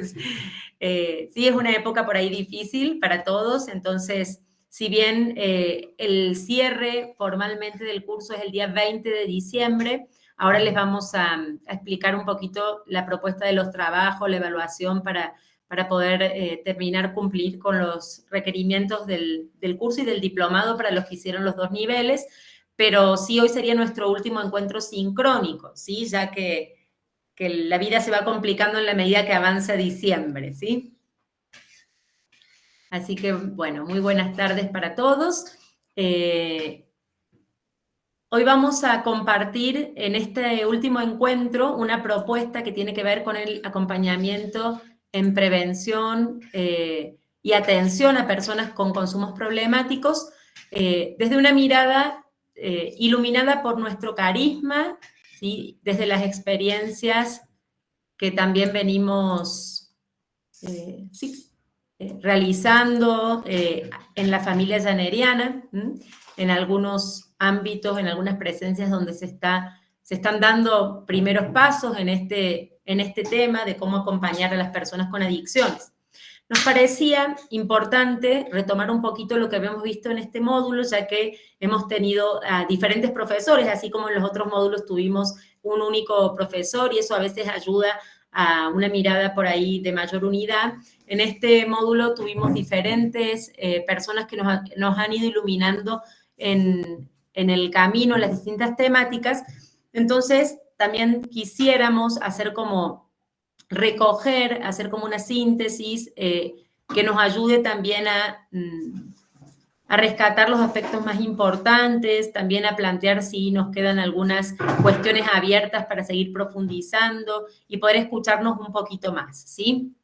Sí, es una época por ahí difícil para todos, entonces, si bien el cierre formalmente del curso es el día 20 de diciembre, ahora les vamos a explicar un poquito la propuesta de los trabajos, la evaluación para poder terminar, cumplir con los requerimientos del curso y del diplomado para los que hicieron los 2 niveles, pero sí, hoy sería nuestro último encuentro sincrónico, ¿sí? Ya que la vida se va complicando en la medida que avanza diciembre, ¿sí? Así que, bueno, muy buenas tardes para todos. Hoy vamos a compartir en este último encuentro una propuesta que tiene que ver con el acompañamiento en prevención y atención a personas con consumos problemáticos desde una mirada iluminada por nuestro carisma, ¿sí? Desde las experiencias que también venimos realizando en la familia llaneriana, en algunos ámbitos, en algunas presencias donde se están dando primeros pasos en este tema de cómo acompañar a las personas con adicciones. Nos parecía importante retomar un poquito lo que habíamos visto en este módulo, ya que hemos tenido a diferentes profesores, así como en los otros módulos tuvimos un único profesor, y eso a veces ayuda a una mirada por ahí de mayor unidad. En este módulo tuvimos diferentes personas que nos han ido iluminando en el camino, en las distintas temáticas. Entonces, también quisiéramos hacer como recoger, hacer como una síntesis que nos ayude también a rescatar los aspectos más importantes, también a plantear si nos quedan algunas cuestiones abiertas para seguir profundizando y poder escucharnos un poquito más, ¿sí?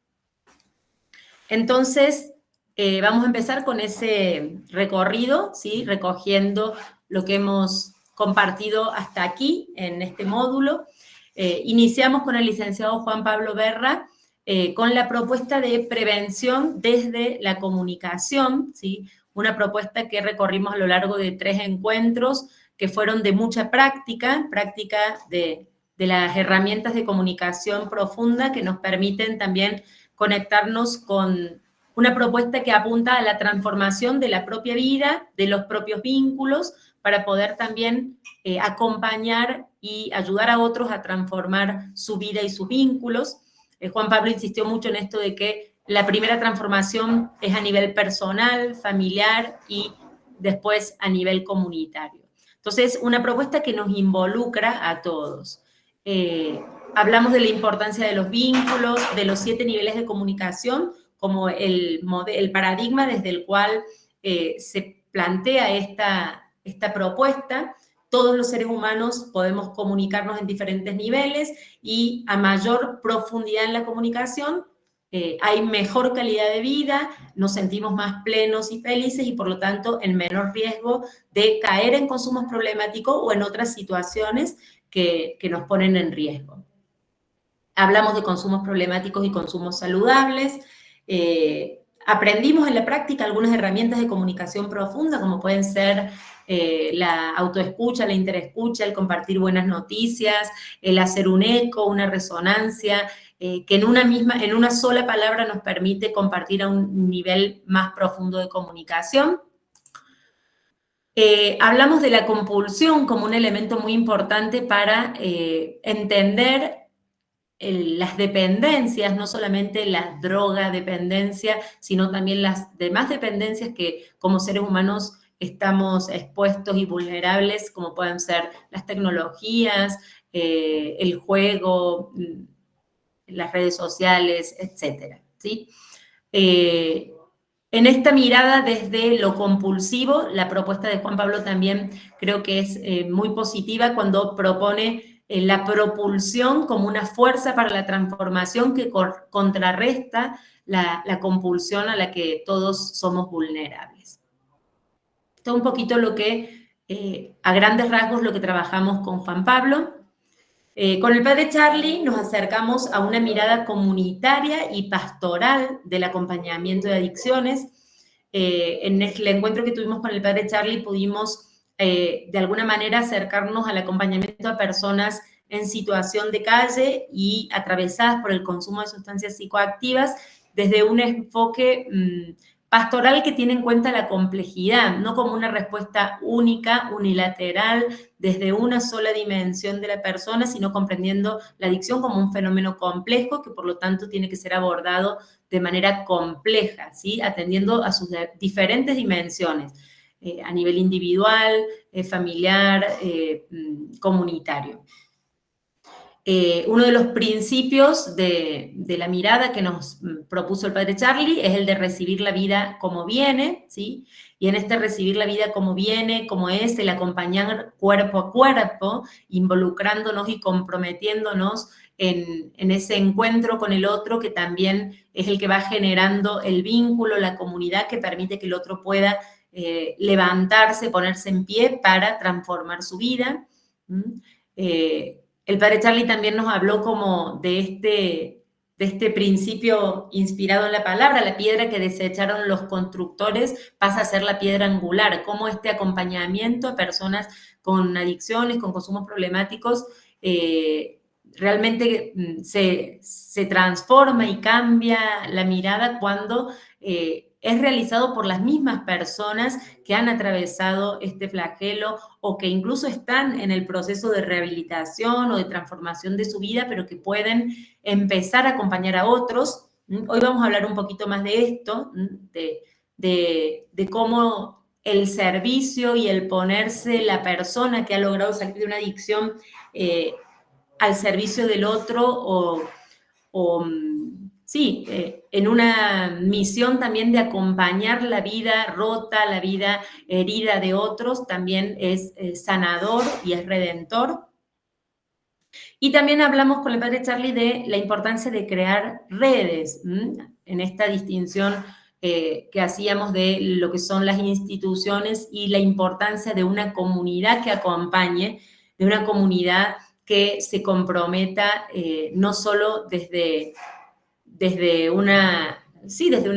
Entonces, vamos a empezar con ese recorrido, ¿sí? Recogiendo lo que hemos compartido hasta aquí en este módulo. Iniciamos con el licenciado Juan Pablo Berra, con la propuesta de prevención desde la comunicación, ¿sí? Una propuesta que recorrimos a lo largo de 3 encuentros que fueron de mucha práctica de las herramientas de comunicación profunda que nos permiten también conectarnos con una propuesta que apunta a la transformación de la propia vida, de los propios vínculos, para poder también acompañar y ayudar a otros a transformar su vida y sus vínculos. Juan Pablo insistió mucho en esto de que la primera transformación es a nivel personal, familiar y después a nivel comunitario. Entonces, una propuesta que nos involucra a todos. Hablamos de la importancia de los vínculos, de los 7 niveles de comunicación, como el paradigma desde el cual se plantea esta propuesta. Todos los seres humanos podemos comunicarnos en diferentes niveles y a mayor profundidad en la comunicación hay mejor calidad de vida, nos sentimos más plenos y felices y por lo tanto en menor riesgo de caer en consumos problemáticos o en otras situaciones que nos ponen en riesgo. Hablamos de consumos problemáticos y consumos saludables. Aprendimos en la práctica algunas herramientas de comunicación profunda, como pueden ser la autoescucha, la interescucha, el compartir buenas noticias, el hacer un eco, una resonancia, que en una sola palabra nos permite compartir a un nivel más profundo de comunicación. Hablamos de la compulsión como un elemento muy importante para entender las dependencias, no solamente la drogadependencia, sino también las demás dependencias que como seres humanos estamos expuestos y vulnerables, como pueden ser las tecnologías, el juego, las redes sociales, etcétera, ¿sí? En esta mirada desde lo compulsivo, la propuesta de Juan Pablo también creo que es muy positiva cuando propone la propulsión como una fuerza para la transformación que contrarresta la compulsión a la que todos somos vulnerables. Esto es un poquito lo que, a grandes rasgos, lo que trabajamos con Juan Pablo. Con el padre Charlie nos acercamos a una mirada comunitaria y pastoral del acompañamiento de adicciones. En el encuentro que tuvimos con el padre Charlie pudimos de alguna manera acercarnos al acompañamiento a personas en situación de calle y atravesadas por el consumo de sustancias psicoactivas desde un enfoque pastoral que tiene en cuenta la complejidad, no como una respuesta única, unilateral, desde una sola dimensión de la persona, sino comprendiendo la adicción como un fenómeno complejo que por lo tanto tiene que ser abordado de manera compleja, ¿sí? Atendiendo a sus diferentes dimensiones, a nivel individual, familiar, comunitario. Uno de los principios de la mirada que nos propuso el padre Charlie es el de recibir la vida como viene, ¿sí? Y en este recibir la vida como viene, como es, el acompañar cuerpo a cuerpo, involucrándonos y comprometiéndonos en ese encuentro con el otro, que también es el que va generando el vínculo, la comunidad que permite que el otro pueda levantarse, ponerse en pie para transformar su vida. El padre Charlie también nos habló como de este principio inspirado en la palabra, la piedra que desecharon los constructores pasa a ser la piedra angular, cómo este acompañamiento a personas con adicciones, con consumos problemáticos, realmente se transforma y cambia la mirada cuando es realizado por las mismas personas que han atravesado este flagelo o que incluso están en el proceso de rehabilitación o de transformación de su vida, pero que pueden empezar a acompañar a otros. Hoy vamos a hablar un poquito más de esto, de cómo el servicio y el ponerse la persona que ha logrado salir de una adicción al servicio del otro sí, en una misión también de acompañar la vida rota, la vida herida de otros, también es sanador y es redentor. Y también hablamos con el padre Charlie de la importancia de crear redes, en esta distinción que hacíamos de lo que son las instituciones y la importancia de una comunidad que acompañe, de una comunidad que se comprometa no solo desde una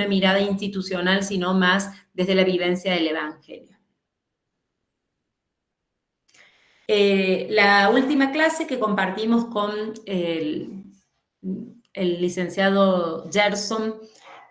mirada institucional, sino más desde la vivencia del Evangelio. La última clase que compartimos con el licenciado Gerson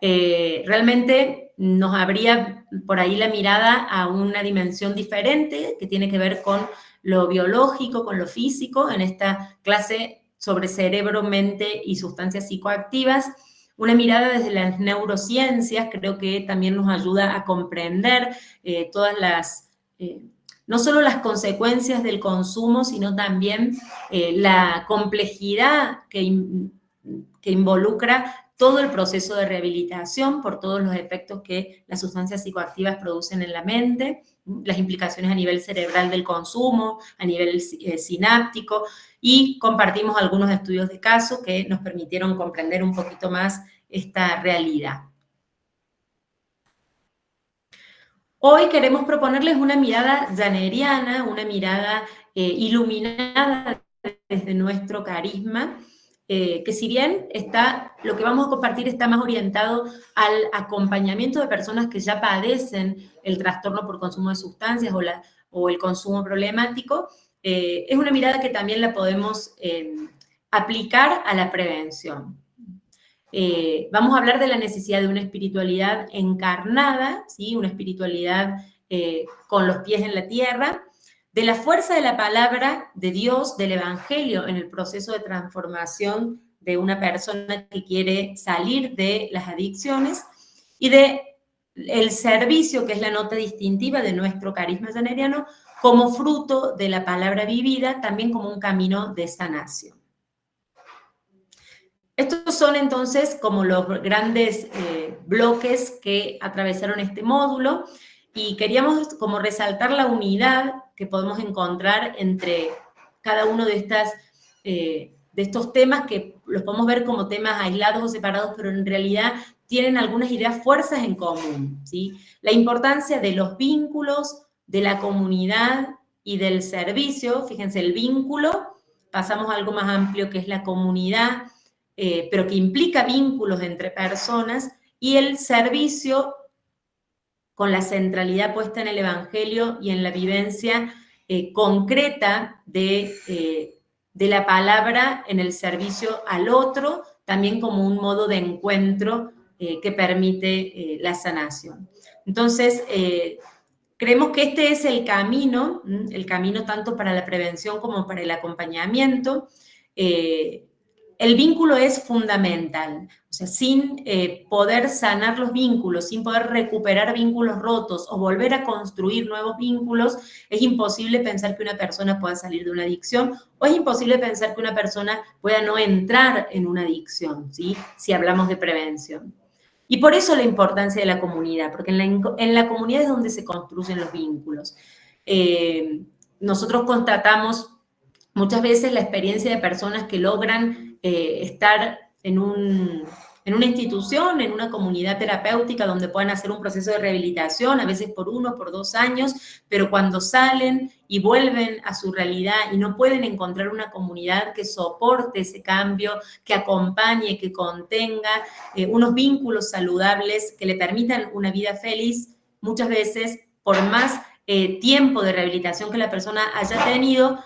realmente nos abría por ahí la mirada a una dimensión diferente que tiene que ver con lo biológico, con lo físico, en esta clase sobre cerebro, mente y sustancias psicoactivas. Una mirada desde las neurociencias creo que también nos ayuda a comprender todas las, no solo las consecuencias del consumo, sino también la complejidad que involucra todo el proceso de rehabilitación por todos los efectos que las sustancias psicoactivas producen en la mente, las implicaciones a nivel cerebral del consumo, a nivel sináptico, y compartimos algunos estudios de caso que nos permitieron comprender un poquito más esta realidad. Hoy queremos proponerles una mirada llaneriana, una mirada iluminada desde nuestro carisma, que si bien lo que vamos a compartir está más orientado al acompañamiento de personas que ya padecen el trastorno por consumo de sustancias o el consumo problemático, es una mirada que también la podemos aplicar a la prevención. Vamos a hablar de la necesidad de una espiritualidad encarnada, ¿sí? Una espiritualidad con los pies en la tierra, de la fuerza de la palabra de Dios, del Evangelio, en el proceso de transformación de una persona que quiere salir de las adicciones, y de el servicio, que es la nota distintiva de nuestro carisma llaneriano, como fruto de la palabra vivida, también como un camino de sanación. Estos son entonces como los grandes bloques que atravesaron este módulo, y queríamos como resaltar la unidad que podemos encontrar entre cada uno de estos temas, que los podemos ver como temas aislados o separados, pero en realidad tienen algunas ideas, fuerzas en común, ¿sí? La importancia de los vínculos, de la comunidad y del servicio. Fíjense, el vínculo, pasamos a algo más amplio que es la comunidad, pero que implica vínculos entre personas, y el servicio con la centralidad puesta en el Evangelio y en la vivencia concreta de de la palabra en el servicio al otro, también como un modo de encuentro que permite la sanación. Entonces, creemos que este es el camino tanto para la prevención como para el acompañamiento. El vínculo es fundamental. O sea, sin poder sanar los vínculos, sin poder recuperar vínculos rotos o volver a construir nuevos vínculos, es imposible pensar que una persona pueda salir de una adicción o es imposible pensar que una persona pueda no entrar en una adicción, ¿sí? Si hablamos de prevención. Y por eso la importancia de la comunidad, porque en la comunidad es donde se construyen los vínculos. Nosotros constatamos muchas veces la experiencia de personas que logran estar en una institución, en una comunidad terapéutica donde puedan hacer un proceso de rehabilitación, a veces por 1, por 2 años, pero cuando salen y vuelven a su realidad y no pueden encontrar una comunidad que soporte ese cambio, que acompañe, que contenga unos vínculos saludables que le permitan una vida feliz, muchas veces, por más tiempo de rehabilitación que la persona haya tenido,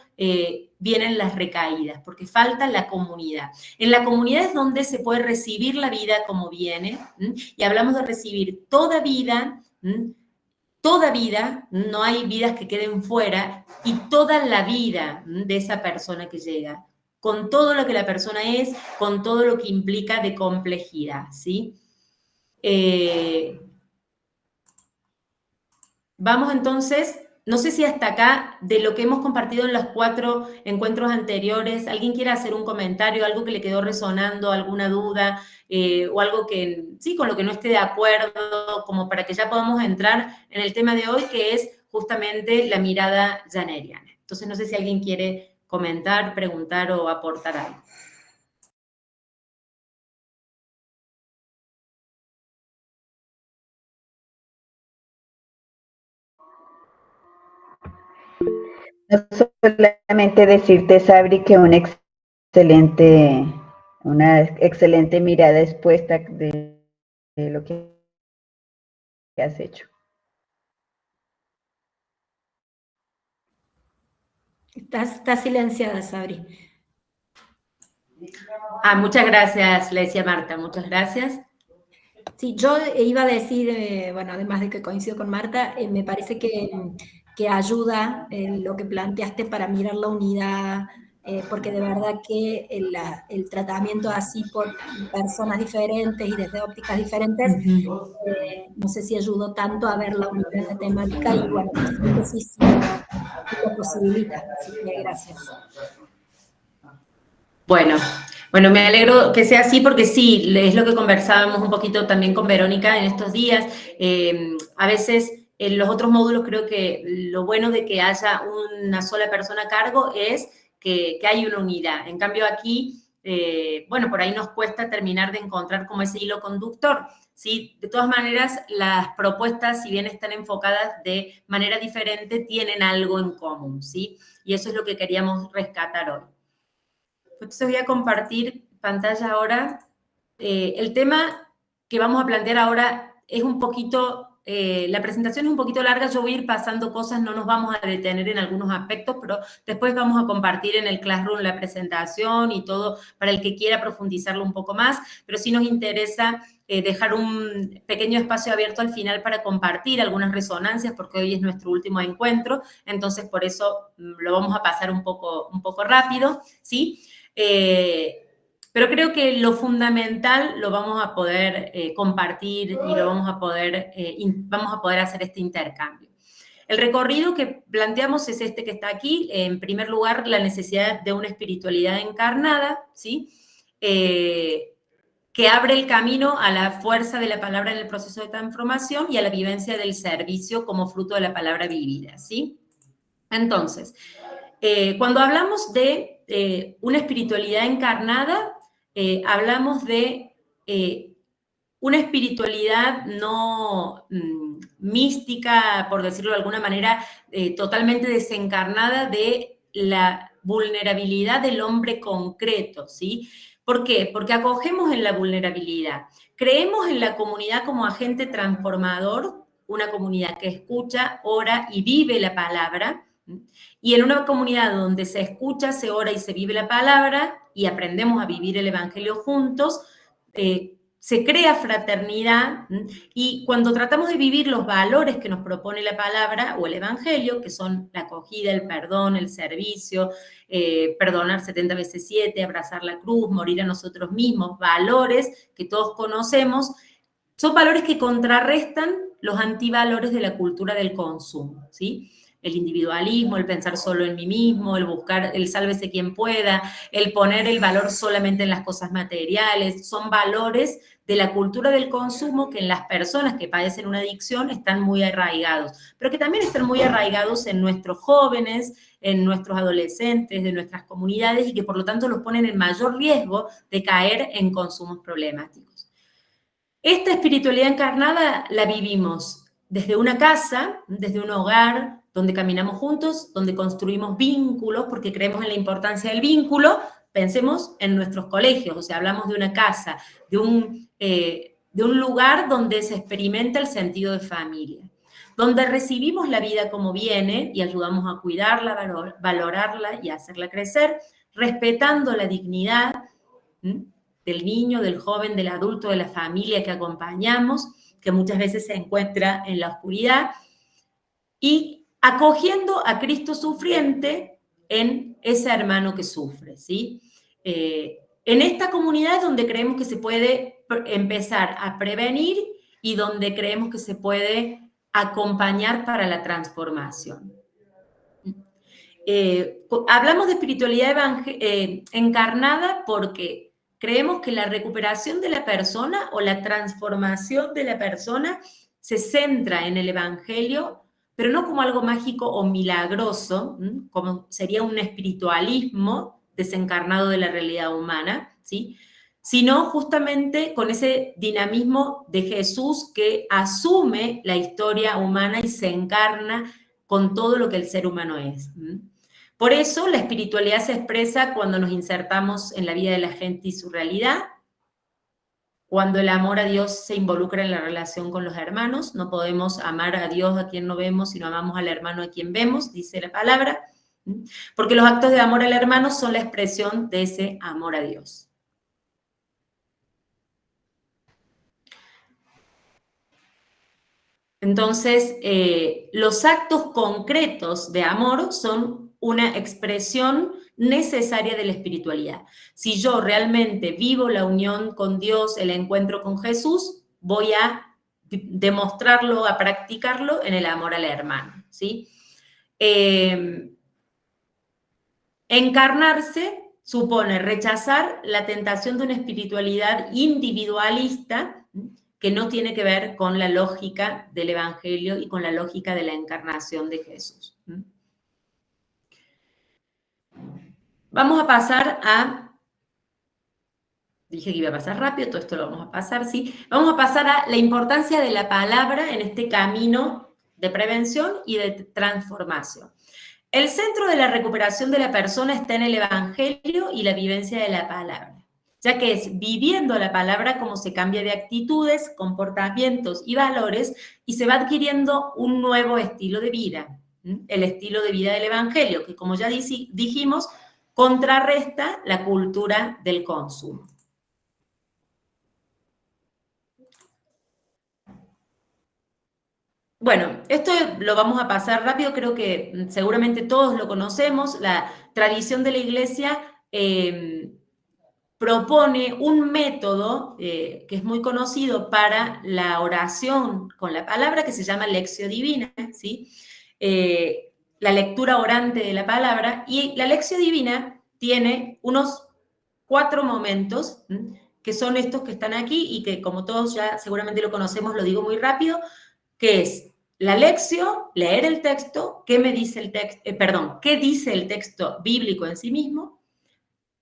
vienen las recaídas, porque falta la comunidad. En la comunidad es donde se puede recibir la vida como viene, y hablamos de recibir toda vida, no hay vidas que queden fuera, y toda la vida de esa persona que llega, con todo lo que la persona es, con todo lo que implica de complejidad, ¿sí? Vamos entonces, no sé si hasta acá, de lo que hemos compartido en los 4 encuentros anteriores, ¿alguien quiere hacer un comentario, algo que le quedó resonando, alguna duda, o algo que, sí, con lo que no esté de acuerdo, como para que ya podamos entrar en el tema de hoy, que es justamente la mirada janeriana? Entonces, no sé si alguien quiere comentar, preguntar o aportar algo. No solamente decirte, Sabri, que una excelente mirada expuesta de lo que has hecho. Está silenciada, Sabri. Muchas gracias, le decía Marta, muchas gracias. Sí, yo iba a decir, bueno, además de que coincido con Marta, me parece que ayuda lo que planteaste para mirar la unidad, porque de verdad que el tratamiento así por personas diferentes y desde ópticas diferentes, no sé si ayudó tanto a ver la unidad de la temática y bueno, la síntesis sí lo posibilita, así que gracias. Bueno, me alegro que sea así porque sí, es lo que conversábamos un poquito también con Verónica en estos días. A veces en los otros módulos creo que lo bueno de que haya una sola persona a cargo es que hay una unidad. En cambio aquí, bueno, por ahí nos cuesta terminar de encontrar como ese hilo conductor, ¿sí? De todas maneras, las propuestas, si bien están enfocadas de manera diferente, tienen algo en común, ¿sí? Y eso es lo que queríamos rescatar hoy. Entonces voy a compartir pantalla ahora. El tema que vamos a plantear ahora es un poquito, la presentación es un poquito larga, yo voy a ir pasando cosas, no nos vamos a detener en algunos aspectos, pero después vamos a compartir en el Classroom la presentación y todo para el que quiera profundizarlo un poco más, pero sí nos interesa dejar un pequeño espacio abierto al final para compartir algunas resonancias, porque hoy es nuestro último encuentro, entonces por eso lo vamos a pasar un poco rápido, ¿sí? Pero creo que lo fundamental lo vamos a poder compartir y lo vamos a poder hacer este intercambio. El recorrido que planteamos es este que está aquí. En primer lugar, la necesidad de una espiritualidad encarnada, ¿sí? Que abre el camino a la fuerza de la palabra en el proceso de transformación y a la vivencia del servicio como fruto de la palabra vivida, ¿sí? Entonces, cuando hablamos de una espiritualidad encarnada, hablamos de una espiritualidad no mística, por decirlo de alguna manera, totalmente desencarnada de la vulnerabilidad del hombre concreto, ¿sí? ¿Por qué? Porque acogemos en la vulnerabilidad. Creemos en la comunidad como agente transformador, una comunidad que escucha, ora y vive la palabra, Y en una comunidad donde se escucha, se ora y se vive la palabra y aprendemos a vivir el Evangelio juntos, se crea fraternidad, y cuando tratamos de vivir los valores que nos propone la palabra o el Evangelio, que son la acogida, el perdón, el servicio, perdonar 70 veces 7, abrazar la cruz, morir a nosotros mismos, valores que todos conocemos, son valores que contrarrestan los antivalores de la cultura del consumo, ¿sí? El individualismo, el pensar solo en mí mismo, el buscar el sálvese quien pueda, el poner el valor solamente en las cosas materiales, son valores de la cultura del consumo que en las personas que padecen una adicción están muy arraigados, pero que también están muy arraigados en nuestros jóvenes, en nuestros adolescentes, de nuestras comunidades, y que por lo tanto los ponen en mayor riesgo de caer en consumos problemáticos. Esta espiritualidad encarnada la vivimos desde una casa, desde un hogar, donde caminamos juntos, donde construimos vínculos, porque creemos en la importancia del vínculo. Pensemos en nuestros colegios, o sea, hablamos de una casa, de un lugar donde se experimenta el sentido de familia, donde recibimos la vida como viene y ayudamos a cuidarla, valorarla y hacerla crecer, respetando la dignidad del niño, del joven, del adulto, de la familia que acompañamos, que muchas veces se encuentra en la oscuridad, y acogiendo a Cristo sufriente en ese hermano que sufre, ¿sí? En esta comunidad es donde creemos que se puede empezar a prevenir y donde creemos que se puede acompañar para la transformación. Hablamos de espiritualidad encarnada porque creemos que la recuperación de la persona o la transformación de la persona se centra en el Evangelio, pero no como algo mágico o milagroso, como sería un espiritualismo desencarnado de la realidad humana, ¿sí? Sino justamente con ese dinamismo de Jesús que asume la historia humana y se encarna con todo lo que el ser humano es. Por eso la espiritualidad se expresa cuando nos insertamos en la vida de la gente y su realidad, cuando el amor a Dios se involucra en la relación con los hermanos. No podemos amar a Dios a quien no vemos, sino amamos al hermano a quien vemos, dice la palabra, porque los actos de amor al hermano son la expresión de ese amor a Dios. Entonces, los actos concretos de amor son una expresión necesaria de la espiritualidad. Si yo realmente vivo la unión con Dios, el encuentro con Jesús, voy a demostrarlo, a practicarlo en el amor al hermano, ¿sí? Encarnarse supone rechazar la tentación de una espiritualidad individualista que no tiene que ver con la lógica del Evangelio y con la lógica de la encarnación de Jesús. Vamos a pasar a... Dije que iba a pasar rápido, todo esto lo vamos a pasar, ¿sí? Vamos a pasar a la importancia de la palabra en este camino de prevención y de transformación. El centro de la recuperación de la persona está en el Evangelio y la vivencia de la palabra, ya que es viviendo la palabra como se cambia de actitudes, comportamientos y valores y se va adquiriendo un nuevo estilo de vida, el estilo de vida del Evangelio, que como ya dijimos, contrarresta la cultura del consumo. Bueno, esto lo vamos a pasar rápido, creo que seguramente todos lo conocemos. La tradición de la Iglesia propone un método que es muy conocido para la oración con la palabra, que se llama Lectio Divina, ¿sí? La lectura orante de la palabra, y la Lectio Divina tiene unos 4 momentos, que son estos que están aquí y que como todos ya seguramente lo conocemos, lo digo muy rápido, que es la lectio, leer el texto, qué dice el texto bíblico en sí mismo,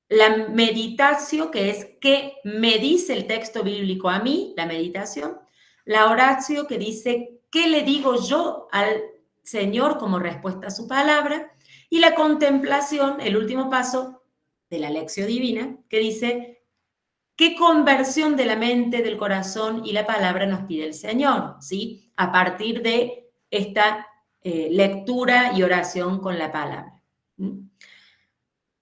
la meditatio, que es qué me dice el texto bíblico a mí, la meditación, la oratio, que dice qué le digo yo al Señor como respuesta a su palabra, y la contemplación, el último paso de la lectio divina, que dice qué conversión de la mente, del corazón y la palabra nos pide el Señor, ¿sí? A partir de esta lectura y oración con la palabra.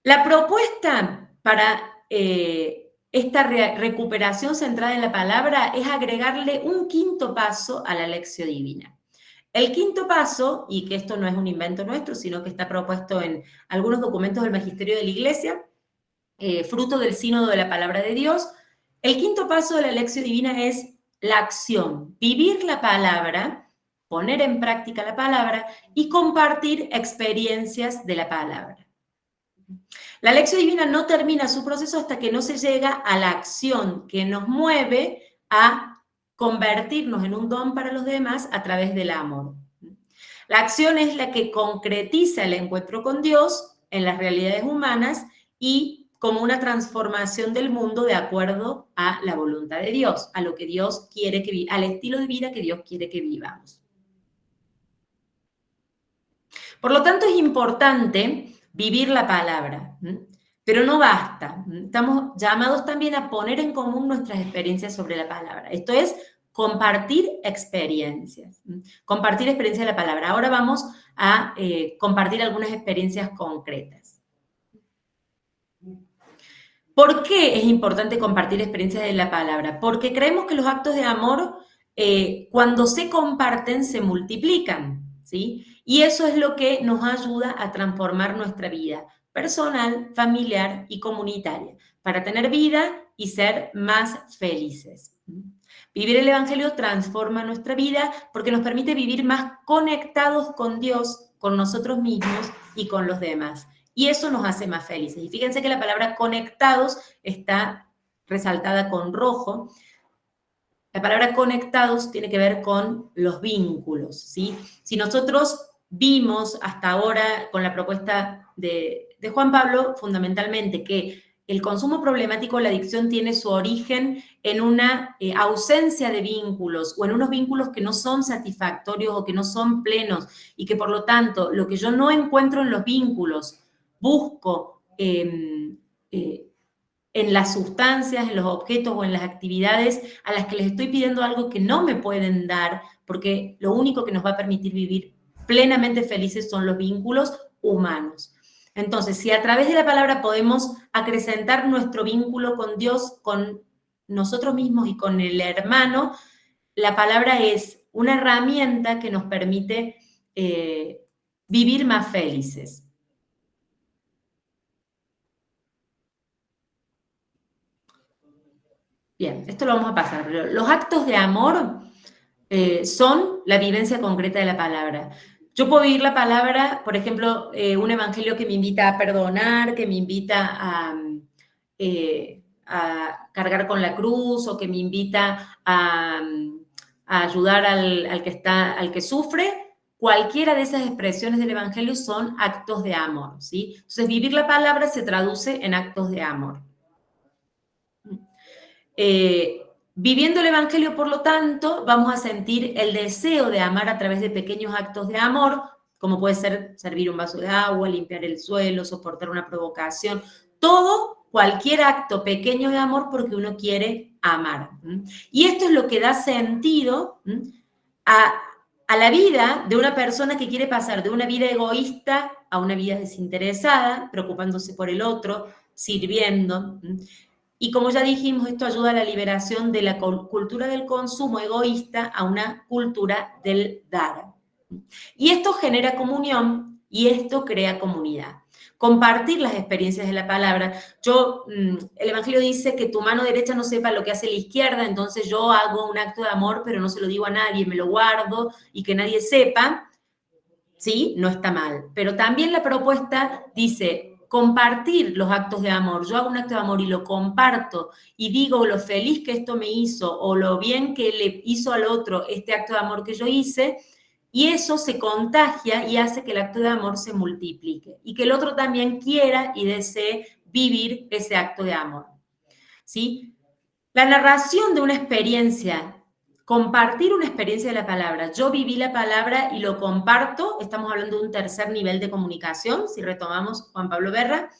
La propuesta para esta recuperación centrada en la palabra es agregarle un quinto paso a la lección divina. El quinto paso, y que esto no es un invento nuestro, sino que está propuesto en algunos documentos del Magisterio de la Iglesia, fruto del sínodo de la palabra de Dios, el quinto paso de la lección divina es la acción, vivir la palabra, poner en práctica la palabra y compartir experiencias de la palabra. La lección divina no termina su proceso hasta que no se llega a la acción que nos mueve a convertirnos en un don para los demás a través del amor. La acción es la que concretiza el encuentro con Dios en las realidades humanas y como una transformación del mundo de acuerdo a la voluntad de Dios, a lo que Dios quiere que al estilo de vida que Dios quiere que vivamos. Por lo tanto, es importante vivir la palabra, pero no basta. Estamos llamados también a poner en común nuestras experiencias sobre la palabra. Esto es compartir experiencias. Compartir experiencias de la palabra. Ahora vamos a compartir algunas experiencias concretas. ¿Por qué es importante compartir experiencias de la palabra? Porque creemos que los actos de amor, cuando se comparten, se multiplican, ¿sí? Y eso es lo que nos ayuda a transformar nuestra vida personal, familiar y comunitaria, para tener vida y ser más felices. Vivir el Evangelio transforma nuestra vida porque nos permite vivir más conectados con Dios, con nosotros mismos y con los demás. Y eso nos hace más felices. Y fíjense que la palabra conectados está resaltada con rojo. La palabra conectados tiene que ver con los vínculos, ¿sí? Si nosotros vimos hasta ahora con la propuesta de Juan Pablo, fundamentalmente, que el consumo problemático, la adicción, tiene su origen en una ausencia de vínculos o en unos vínculos que no son satisfactorios o que no son plenos y que, por lo tanto, lo que yo no encuentro en los vínculos, busco en las sustancias, en los objetos o en las actividades a las que les estoy pidiendo algo que no me pueden dar, porque lo único que nos va a permitir vivir plenamente felices son los vínculos humanos. Entonces, si a través de la palabra podemos acrecentar nuestro vínculo con Dios, con nosotros mismos y con el hermano, la palabra es una herramienta que nos permite vivir más felices. Bien, esto lo vamos a pasar, pero los actos de amor son la vivencia concreta de la palabra. Yo puedo vivir la palabra, por ejemplo, un evangelio que me invita a perdonar, que me invita a cargar con la cruz o que me invita a ayudar al que sufre. Cualquiera de esas expresiones del evangelio son actos de amor, ¿sí? Entonces, vivir la palabra se traduce en actos de amor. Viviendo el Evangelio, por lo tanto, vamos a sentir el deseo de amar a través de pequeños actos de amor, como puede ser servir un vaso de agua, limpiar el suelo, soportar una provocación, cualquier acto pequeño de amor porque uno quiere amar. Y esto es lo que da sentido a la vida de una persona que quiere pasar de una vida egoísta a una vida desinteresada, preocupándose por el otro, sirviendo. Y como ya dijimos, esto ayuda a la liberación de la cultura del consumo egoísta a una cultura del dar. Y esto genera comunión y esto crea comunidad. Compartir las experiencias de la palabra. El Evangelio dice que tu mano derecha no sepa lo que hace la izquierda, entonces yo hago un acto de amor, pero no se lo digo a nadie, me lo guardo y que nadie sepa. Sí, no está mal. Pero también la propuesta dice compartir los actos de amor. Yo hago un acto de amor y lo comparto y digo lo feliz que esto me hizo o lo bien que le hizo al otro este acto de amor que yo hice, y eso se contagia y hace que el acto de amor se multiplique y que el otro también quiera y desee vivir ese acto de amor. ¿Sí? La narración de una experiencia, compartir una experiencia de la palabra. Yo viví la palabra y lo comparto. Estamos hablando de un tercer nivel de comunicación. Si retomamos Juan Pablo Berra,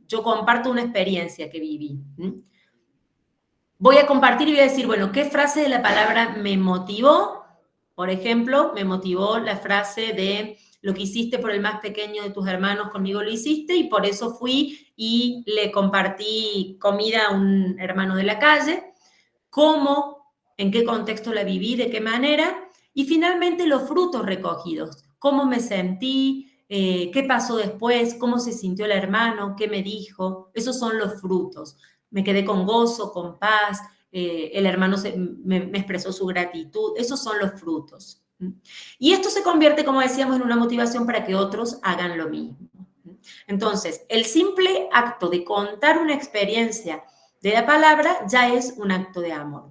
yo comparto una experiencia que viví. Voy a compartir y voy a decir, bueno, ¿qué frase de la palabra me motivó Por ejemplo, me motivó la frase de lo que hiciste por el más pequeño de tus hermanos, conmigo lo hiciste, y por eso fui y le compartí comida a un hermano de la calle. ¿Cómo? ¿En qué contexto la viví? ¿De qué manera? Y finalmente los frutos recogidos. ¿Cómo me sentí? ¿Qué pasó después? ¿Cómo se sintió el hermano? ¿Qué me dijo? Esos son los frutos. Me quedé con gozo, con paz. El hermano me expresó su gratitud. Esos son los frutos. Y esto se convierte, como decíamos, en una motivación para que otros hagan lo mismo. Entonces, el simple acto de contar una experiencia de la palabra ya es un acto de amor.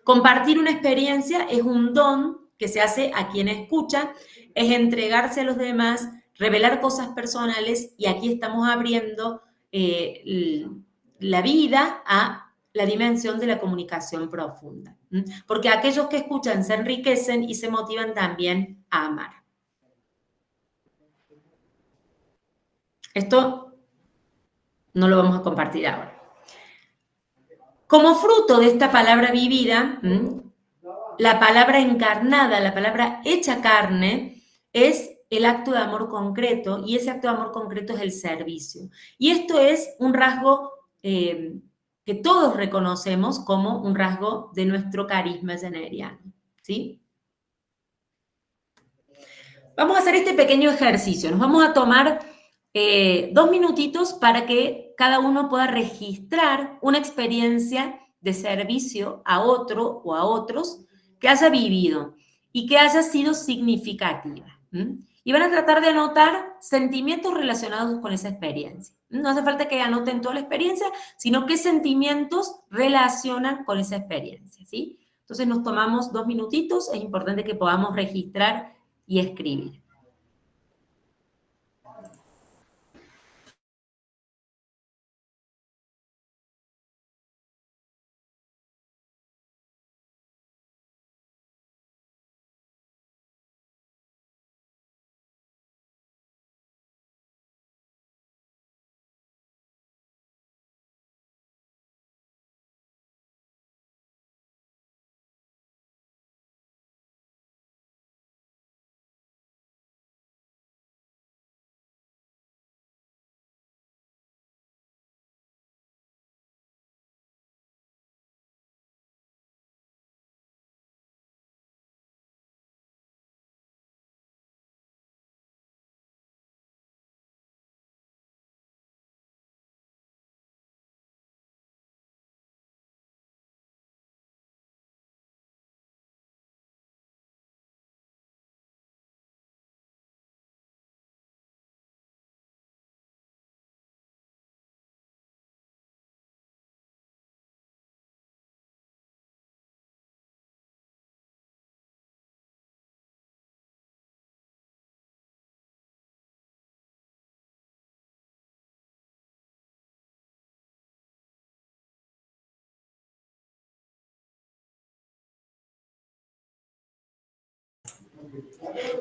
Compartir una experiencia es un don que se hace a quien escucha, es entregarse a los demás, revelar cosas personales, y aquí estamos abriendo la vida a la dimensión de la comunicación profunda. Porque aquellos que escuchan se enriquecen y se motivan también a amar. Esto no lo vamos a compartir ahora. Como fruto de esta palabra vivida, la palabra encarnada, la palabra hecha carne, es el acto de amor concreto, y ese acto de amor concreto es el servicio. Y esto es un rasgo que todos reconocemos como un rasgo de nuestro carisma lleneriano, ¿sí? Vamos a hacer este pequeño ejercicio. Nos vamos a tomar 2 minutitos para que cada uno pueda registrar una experiencia de servicio a otro o a otros que haya vivido y que haya sido significativa. Y van a tratar de anotar sentimientos relacionados con esa experiencia. No hace falta que anoten toda la experiencia, sino qué sentimientos relacionan con esa experiencia, ¿sí? Entonces nos tomamos 2 minutitos, es importante que podamos registrar y escribir.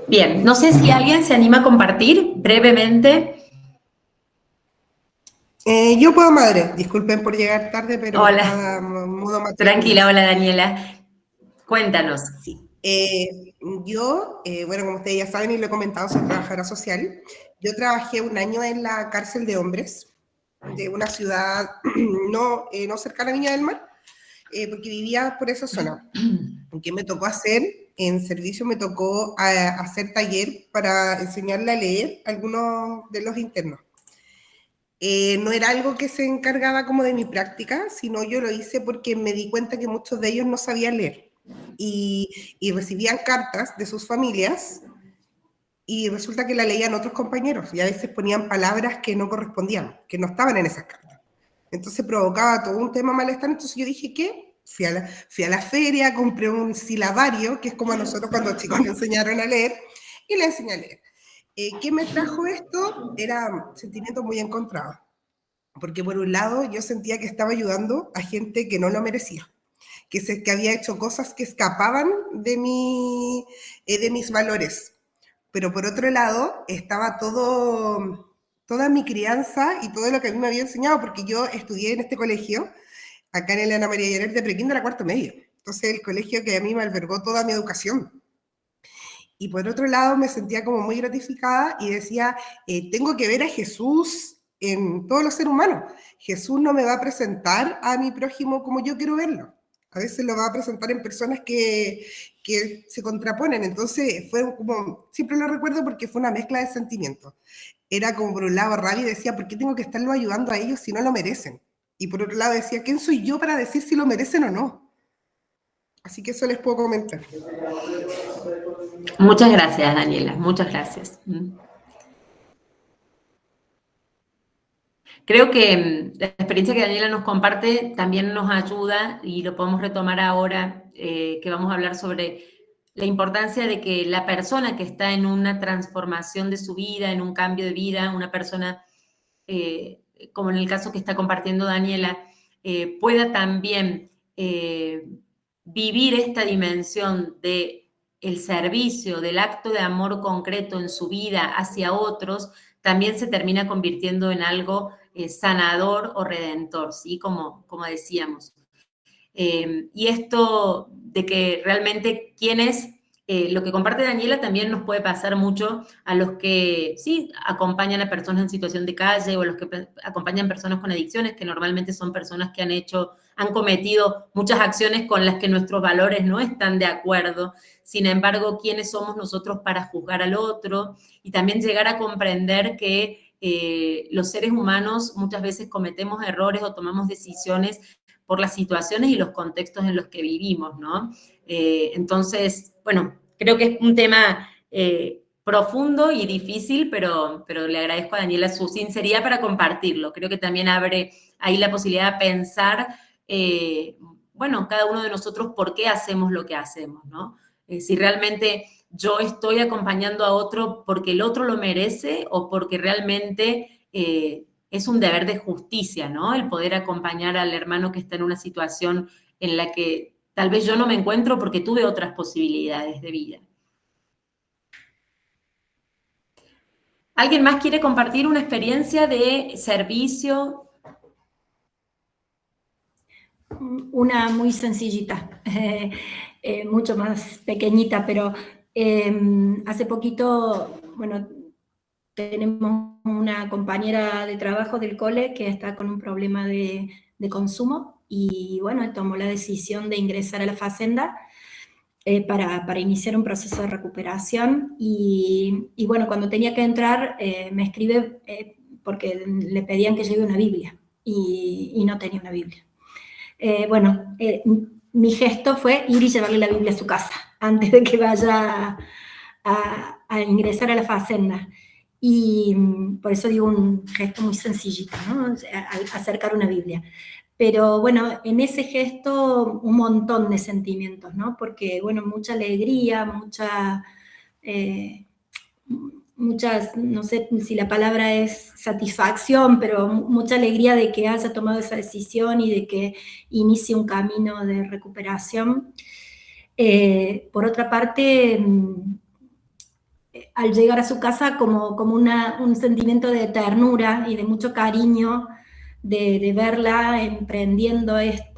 Bien, no sé si alguien se anima a compartir brevemente. Yo puedo, madre. Disculpen por llegar tarde, pero Hola. modo matrimonio. Tranquila, hola Daniela. Cuéntanos. Sí. Bueno, como ustedes ya saben y lo he comentado, soy trabajadora social. Yo trabajé 1 año en la cárcel de hombres de una ciudad no cercana a Viña del Mar, porque vivía por esa zona. ¿Qué me tocó hacer? En servicio me tocó hacer taller para enseñarle a leer a algunos de los internos. No era algo que se encargaba como de mi práctica, sino yo lo hice porque me di cuenta que muchos de ellos no sabían leer y recibían cartas de sus familias y resulta que la leían otros compañeros y a veces ponían palabras que no correspondían, que no estaban en esas cartas. Entonces provocaba todo un tema malestar. Entonces yo dije, ¿qué? Fui a la feria, compré un silabario, que es como a nosotros cuando chicos nos enseñaron a leer, y le enseñé a leer. ¿Qué me trajo esto? Era sentimientos muy encontrados. Porque por un lado yo sentía que estaba ayudando a gente que no lo merecía, que había hecho cosas que escapaban de mis valores. Pero por otro lado estaba toda mi crianza y todo lo que a mí me había enseñado, porque yo estudié en este colegio, acá en el Ana María Llerer, de prekinder a 4º medio. Entonces el colegio que a mí me albergó toda mi educación. Y por otro lado me sentía como muy gratificada y decía, tengo que ver a Jesús en todos los seres humanos. Jesús no me va a presentar a mi prójimo como yo quiero verlo. A veces lo va a presentar en personas que se contraponen. Entonces fue como, siempre lo recuerdo porque fue una mezcla de sentimientos. Era como por un lado rabia y decía, ¿por qué tengo que estarlo ayudando a ellos si no lo merecen? Y por otro lado decía, ¿quién soy yo para decir si lo merecen o no? Así que eso les puedo comentar. Muchas gracias, Daniela, muchas gracias. Creo que la experiencia que Daniela nos comparte también nos ayuda, y lo podemos retomar ahora, que vamos a hablar sobre la importancia de que la persona que está en una transformación de su vida, en un cambio de vida, una persona, como en el caso que está compartiendo Daniela, pueda también vivir esta dimensión de el servicio, del acto de amor concreto en su vida hacia otros, también se termina convirtiendo en algo sanador o redentor, ¿sí? Como decíamos. Y esto de que realmente lo que comparte Daniela también nos puede pasar mucho a los que sí acompañan a personas en situación de calle o a los que acompañan personas con adicciones, que normalmente son personas que han cometido muchas acciones con las que nuestros valores no están de acuerdo. Sin embargo, ¿quiénes somos nosotros para juzgar al otro? Y también llegar a comprender que los seres humanos muchas veces cometemos errores o tomamos decisiones por las situaciones y los contextos en los que vivimos, ¿no? Entonces, bueno, creo que es un tema profundo y difícil, pero le agradezco a Daniela su sinceridad para compartirlo. Creo que también abre ahí la posibilidad de pensar, bueno, cada uno de nosotros por qué hacemos lo que hacemos, ¿no? Si realmente yo estoy acompañando a otro porque el otro lo merece o porque realmente es un deber de justicia, ¿no? El poder acompañar al hermano que está en una situación en la que tal vez yo no me encuentro porque tuve otras posibilidades de vida. ¿Alguien más quiere compartir una experiencia de servicio? Una muy sencillita, mucho más pequeñita, pero hace poquito, bueno, tenemos una compañera de trabajo del cole que está con un problema de consumo y, bueno, tomó la decisión de ingresar a la Facenda para iniciar un proceso de recuperación y bueno, cuando tenía que entrar me escribe porque le pedían que lleve una Biblia y no tenía una Biblia. Bueno, mi gesto fue ir y llevarle la Biblia a su casa antes de que vaya a ingresar a la Facenda. Y por eso digo un gesto muy sencillito, ¿no? Acercar una Biblia. Pero bueno, en ese gesto un montón de sentimientos, ¿no? Porque, bueno, mucha alegría, muchas, no sé si la palabra es satisfacción, pero mucha alegría de que haya tomado esa decisión y de que inicie un camino de recuperación. Por otra parte, al llegar a su casa como un sentimiento de ternura y de mucho cariño de verla emprendiendo este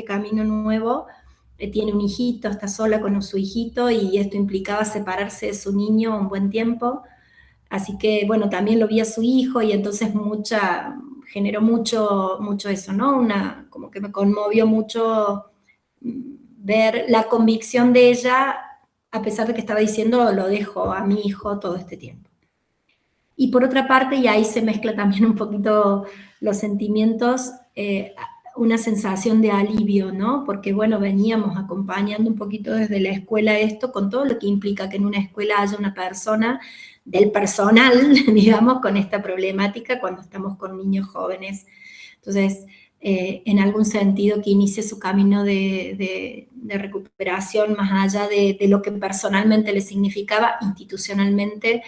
camino nuevo. Tiene un hijito, está sola con su hijito y esto implicaba separarse de su niño un buen tiempo. Así que, bueno, también lo vi a su hijo y entonces generó mucho eso, ¿no? Como que me conmovió mucho ver la convicción de ella, a pesar de que estaba diciendo, lo dejo a mi hijo todo este tiempo. Y por otra parte, y ahí se mezcla también un poquito los sentimientos, una sensación de alivio, ¿no? Porque, bueno, veníamos acompañando un poquito desde la escuela esto, con todo lo que implica que en una escuela haya una persona del personal, digamos, con esta problemática cuando estamos con niños jóvenes. Entonces, en algún sentido que inicie su camino de recuperación más allá de lo que personalmente le significaba, institucionalmente,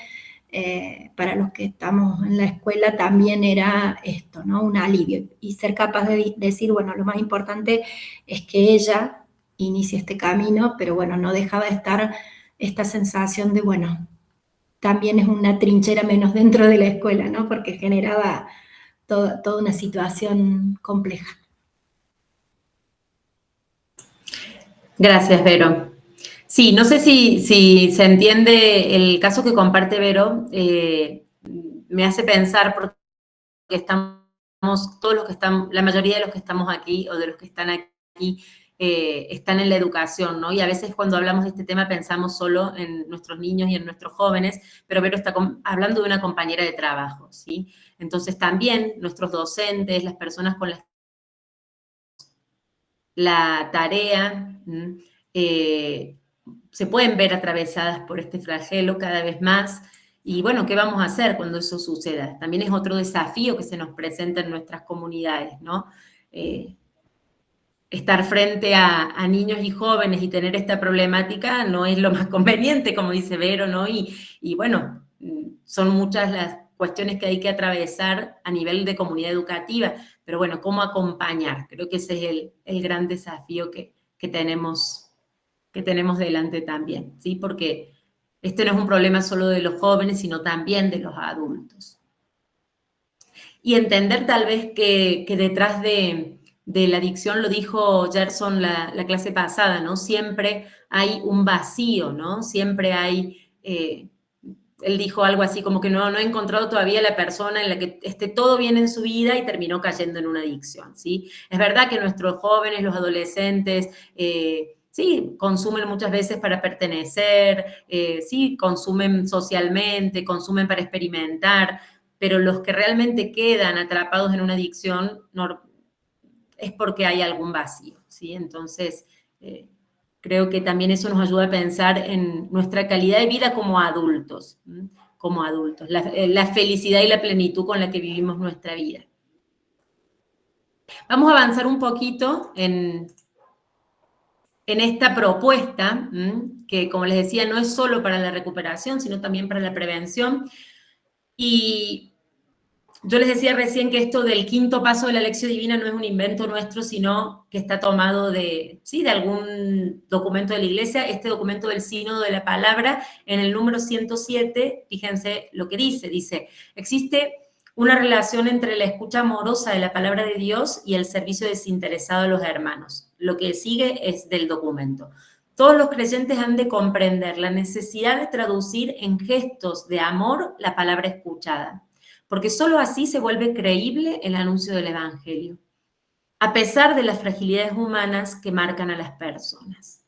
para los que estamos en la escuela también era esto, ¿no? Un alivio. Y ser capaz de decir, bueno, lo más importante es que ella inicie este camino, pero bueno, no dejaba de estar esta sensación de, bueno, también es una trinchera menos dentro de la escuela, ¿no? Porque generaba toda una situación compleja. Gracias, Vero. Sí, no sé si se entiende el caso que comparte Vero, me hace pensar porque estamos, todos los que estamos, la mayoría de los que estamos aquí o de los que están aquí están en la educación, ¿no? Y a veces cuando hablamos de este tema pensamos solo en nuestros niños y en nuestros jóvenes, pero Vero está hablando de una compañera de trabajo, ¿sí? Entonces también nuestros docentes, las personas con la tarea, se pueden ver atravesadas por este flagelo cada vez más. Y bueno, ¿qué vamos a hacer cuando eso suceda? También es otro desafío que se nos presenta en nuestras comunidades, ¿no? Estar frente a niños y jóvenes y tener esta problemática no es lo más conveniente, como dice Vero, ¿no? Y bueno, son muchas las cuestiones que hay que atravesar a nivel de comunidad educativa, pero bueno, ¿cómo acompañar? Creo que ese es el gran desafío que tenemos delante también, ¿sí? Porque este no es un problema solo de los jóvenes, sino también de los adultos. Y entender tal vez que detrás de la adicción, lo dijo Gerson la clase pasada, ¿no? Siempre hay un vacío, ¿no? Siempre hay, él dijo algo así como que no ha encontrado todavía la persona en la que esté todo bien en su vida y terminó cayendo en una adicción, ¿sí? Es verdad que nuestros jóvenes, los adolescentes, sí, consumen muchas veces para pertenecer, sí, consumen socialmente, consumen para experimentar, pero los que realmente quedan atrapados en una adicción es porque hay algún vacío, ¿sí? Entonces, creo que también eso nos ayuda a pensar en nuestra calidad de vida como adultos, la felicidad y la plenitud con la que vivimos nuestra vida. Vamos a avanzar un poquito en esta propuesta, que como les decía, no es solo para la recuperación, sino también para la prevención. Y yo les decía recién que esto del quinto paso de la lección divina no es un invento nuestro, sino que está tomado de algún documento de la Iglesia. Este documento del Sínodo de la Palabra, en el número 107, fíjense lo que dice, existe una relación entre la escucha amorosa de la palabra de Dios y el servicio desinteresado a los hermanos. Lo que sigue es del documento. Todos los creyentes han de comprender la necesidad de traducir en gestos de amor la palabra escuchada, porque solo así se vuelve creíble el anuncio del Evangelio, a pesar de las fragilidades humanas que marcan a las personas.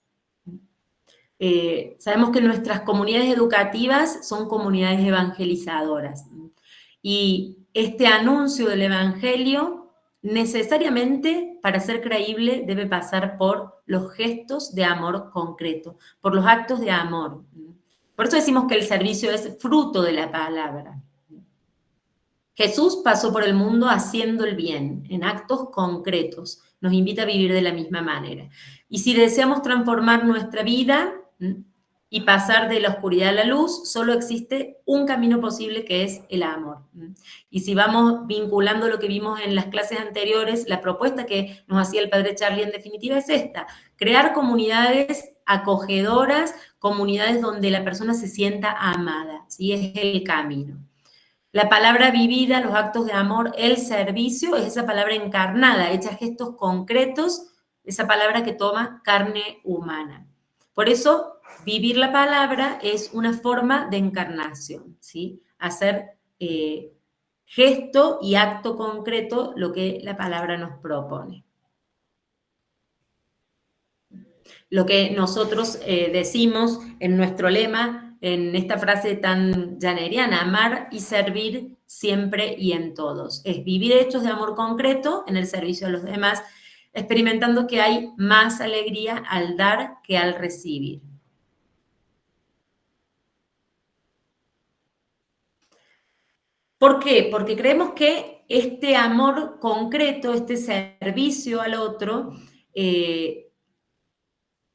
Sabemos que nuestras comunidades educativas son comunidades evangelizadoras, y este anuncio del Evangelio necesariamente, para ser creíble, debe pasar por los gestos de amor concreto, por los actos de amor. Por eso decimos que el servicio es fruto de la palabra. Jesús pasó por el mundo haciendo el bien, en actos concretos. Nos invita a vivir de la misma manera. Y si deseamos transformar nuestra vida y pasar de la oscuridad a la luz, solo existe un camino posible, que es el amor. Y si vamos vinculando lo que vimos en las clases anteriores, la propuesta que nos hacía el padre Charlie en definitiva es esta: crear comunidades acogedoras, comunidades donde la persona se sienta amada, ¿sí? Es el camino. La palabra vivida, los actos de amor, el servicio, es esa palabra encarnada, hecha gestos concretos, esa palabra que toma carne humana. Por eso, vivir la palabra es una forma de encarnación, ¿sí? Hacer gesto y acto concreto lo que la palabra nos propone. Lo que nosotros decimos en nuestro lema, en esta frase tan llaneriana: amar y servir siempre y en todos. Es vivir hechos de amor concreto en el servicio a los demás, experimentando que hay más alegría al dar que al recibir. ¿Por qué? Porque creemos que este amor concreto, este servicio al otro,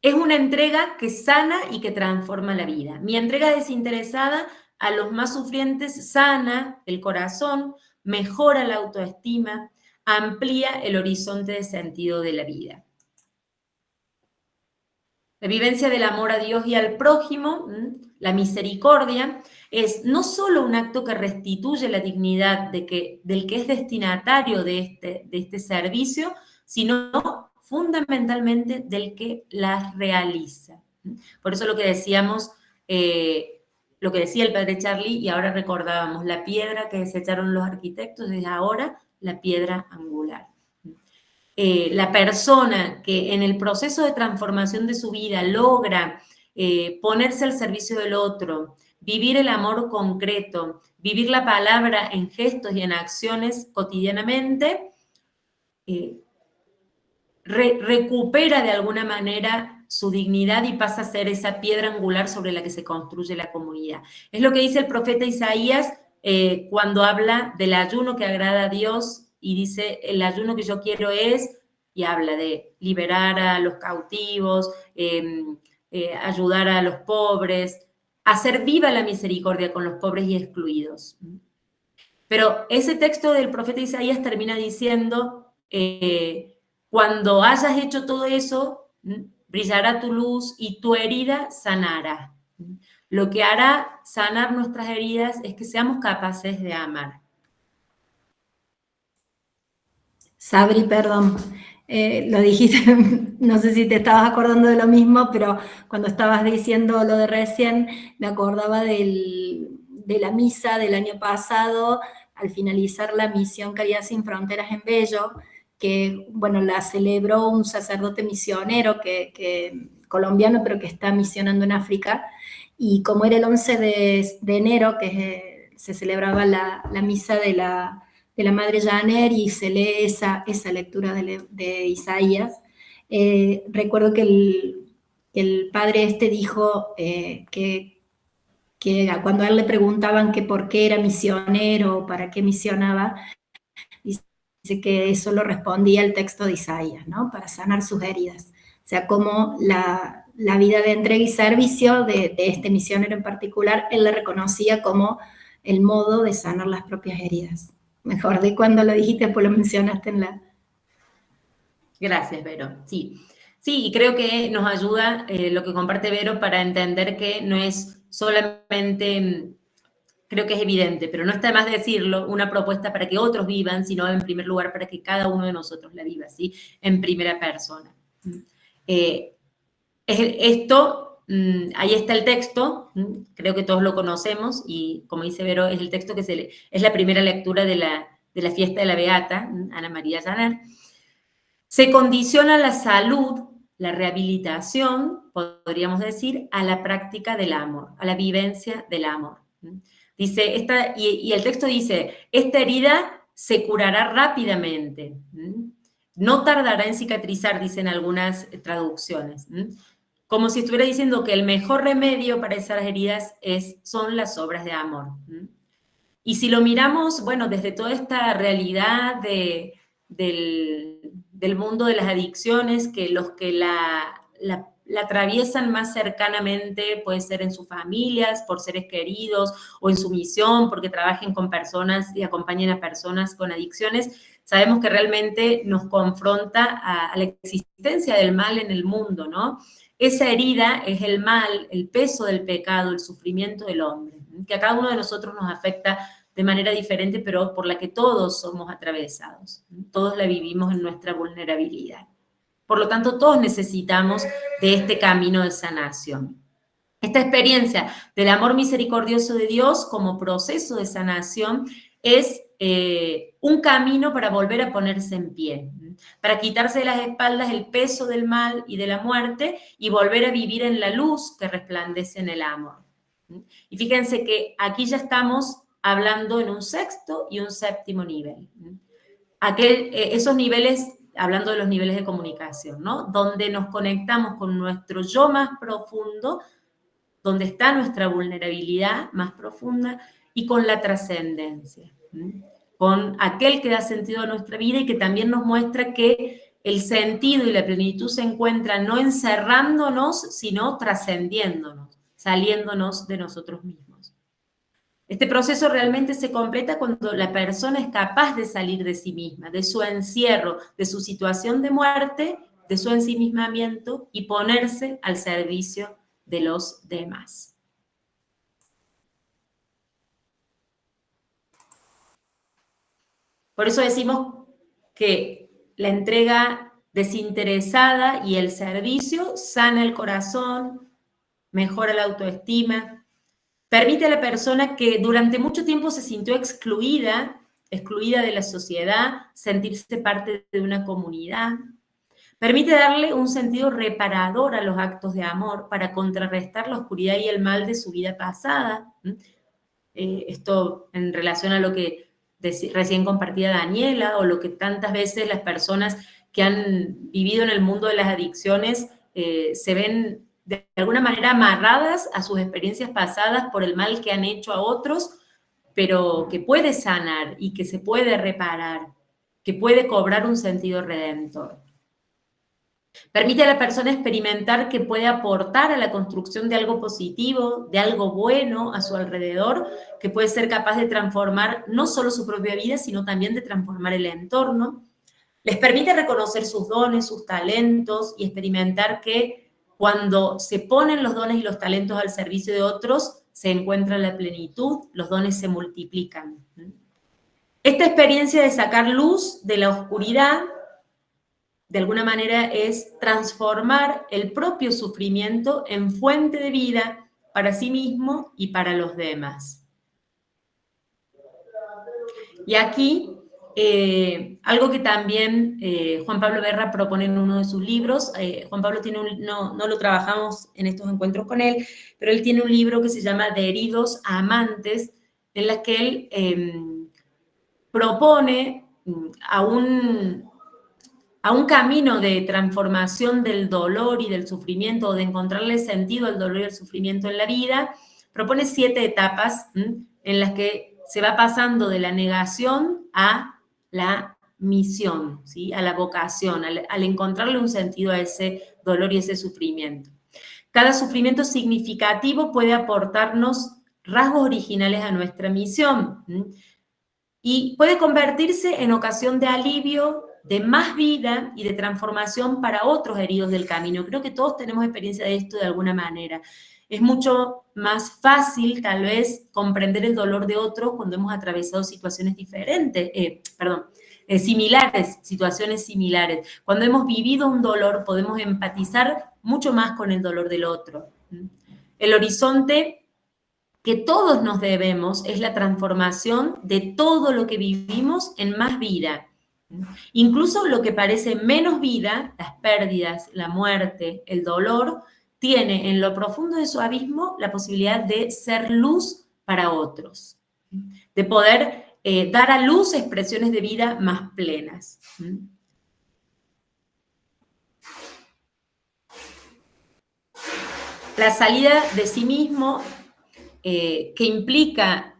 es una entrega que sana y que transforma la vida. Mi entrega desinteresada a los más sufrientes sana el corazón, mejora la autoestima, amplía el horizonte de sentido de la vida. La vivencia del amor a Dios y al prójimo, la misericordia, es no solo un acto que restituye la dignidad del que es destinatario de este servicio, sino fundamentalmente del que las realiza. Por eso lo que decíamos, lo que decía el padre Charlie, y ahora recordábamos, la piedra que desecharon los arquitectos es ahora la piedra angular. La persona que en el proceso de transformación de su vida logra ponerse al servicio del otro, vivir el amor concreto, vivir la palabra en gestos y en acciones cotidianamente, recupera de alguna manera su dignidad y pasa a ser esa piedra angular sobre la que se construye la comunidad. Es lo que dice el profeta Isaías cuando habla del ayuno que agrada a Dios y dice, el ayuno que yo quiero es, y habla de liberar a los cautivos, ayudar a los pobres, hacer viva la misericordia con los pobres y excluidos. Pero ese texto del profeta Isaías termina diciendo, cuando hayas hecho todo eso, brillará tu luz y tu herida sanará. Lo que hará sanar nuestras heridas es que seamos capaces de amar. Sabri, perdón, lo dijiste, no sé si te estabas acordando de lo mismo, pero cuando estabas diciendo lo de recién, me acordaba de la misa del año pasado, al finalizar la misión Caridad Sin Fronteras en Bello, que, bueno, la celebró un sacerdote misionero colombiano, pero que está misionando en África, y como era el 11 de enero, que se celebraba la misa de la Madre Janer y se lee esa lectura de Isaías, recuerdo que el padre dijo que cuando a él le preguntaban que por qué era misionero, para qué misionaba, dice que eso lo respondía el texto de Isaías, ¿no? Para sanar sus heridas. O sea, como la vida de entrega y servicio de este misionero en particular, él la reconocía como el modo de sanar las propias heridas. Mejor de cuando lo dijiste, pues lo mencionaste en la... Gracias, Vero. Sí, y creo que nos ayuda lo que comparte Vero para entender que no es solamente, creo que es evidente, pero no está de más decirlo, una propuesta para que otros vivan, sino en primer lugar para que cada uno de nosotros la viva, ¿sí? En primera persona. Ahí está el texto, creo que todos lo conocemos, y como dice Vero, es el texto que es la primera lectura de la fiesta de la Beata, Ana María Janer. Se condiciona la salud, la rehabilitación, podríamos decir, a la práctica del amor, a la vivencia del amor. Dice, y el texto dice, esta herida se curará rápidamente, no tardará en cicatrizar, dicen algunas traducciones. Como si estuviera diciendo que el mejor remedio para esas heridas son las obras de amor. Y si lo miramos, bueno, desde toda esta realidad del mundo de las adicciones, que los que la atraviesan más cercanamente puede ser en sus familias, por seres queridos, o en su misión, porque trabajen con personas y acompañen a personas con adicciones, sabemos que realmente nos confronta a la existencia del mal en el mundo, ¿no? Esa herida es el mal, el peso del pecado, el sufrimiento del hombre, que a cada uno de nosotros nos afecta de manera diferente, pero por la que todos somos atravesados. Todos la vivimos en nuestra vulnerabilidad. Por lo tanto, todos necesitamos de este camino de sanación. Esta experiencia del amor misericordioso de Dios como proceso de sanación es un camino para volver a ponerse en pie, para quitarse de las espaldas el peso del mal y de la muerte y volver a vivir en la luz que resplandece en el amor. Y fíjense que aquí ya estamos hablando en un sexto y un séptimo nivel. Esos niveles, hablando de los niveles de comunicación, ¿no? Donde nos conectamos con nuestro yo más profundo, donde está nuestra vulnerabilidad más profunda y con la trascendencia, con aquel que da sentido a nuestra vida y que también nos muestra que el sentido y la plenitud se encuentran no encerrándonos, sino trascendiéndonos, saliéndonos de nosotros mismos. Este proceso realmente se completa cuando la persona es capaz de salir de sí misma, de su encierro, de su situación de muerte, de su ensimismamiento y ponerse al servicio de los demás. Por eso decimos que la entrega desinteresada y el servicio sana el corazón, mejora la autoestima, permite a la persona que durante mucho tiempo se sintió excluida de la sociedad, sentirse parte de una comunidad. Permite darle un sentido reparador a los actos de amor para contrarrestar la oscuridad y el mal de su vida pasada. Esto en relación a lo que recién compartía Daniela, o lo que tantas veces las personas que han vivido en el mundo de las adicciones se ven de alguna manera amarradas a sus experiencias pasadas por el mal que han hecho a otros, pero que puede sanar y que se puede reparar, que puede cobrar un sentido redentor. Permite a la persona experimentar que puede aportar a la construcción de algo positivo, de algo bueno a su alrededor, que puede ser capaz de transformar no solo su propia vida, sino también de transformar el entorno. Les permite reconocer sus dones, sus talentos y experimentar que cuando se ponen los dones y los talentos al servicio de otros, se encuentra la plenitud, los dones se multiplican. Esta experiencia de sacar luz de la oscuridad, de alguna manera, es transformar el propio sufrimiento en fuente de vida para sí mismo y para los demás. Y aquí, algo que también Juan Pablo Berra propone en uno de sus libros. Juan Pablo tiene no lo trabajamos en estos encuentros con él, pero él tiene un libro que se llama De heridos a amantes, en la que él propone a un camino de transformación del dolor y del sufrimiento, o de encontrarle sentido al dolor y al sufrimiento en la vida. Propone 7 etapas en las que se va pasando de la negación a la misión, ¿sí? A la vocación, al encontrarle un sentido a ese dolor y ese sufrimiento. Cada sufrimiento significativo puede aportarnos rasgos originales a nuestra misión, y puede convertirse en ocasión de alivio, de más vida y de transformación para otros heridos del camino. Creo que todos tenemos experiencia de esto de alguna manera. Es mucho más fácil, tal vez, comprender el dolor de otros cuando hemos atravesado situaciones diferentes, similares, situaciones similares. Cuando hemos vivido un dolor, podemos empatizar mucho más con el dolor del otro. El horizonte que todos nos debemos es la transformación de todo lo que vivimos en más vida. Incluso lo que parece menos vida, las pérdidas, la muerte, el dolor, tiene en lo profundo de su abismo la posibilidad de ser luz para otros, de poder dar a luz expresiones de vida más plenas. La salida de sí mismo, que implica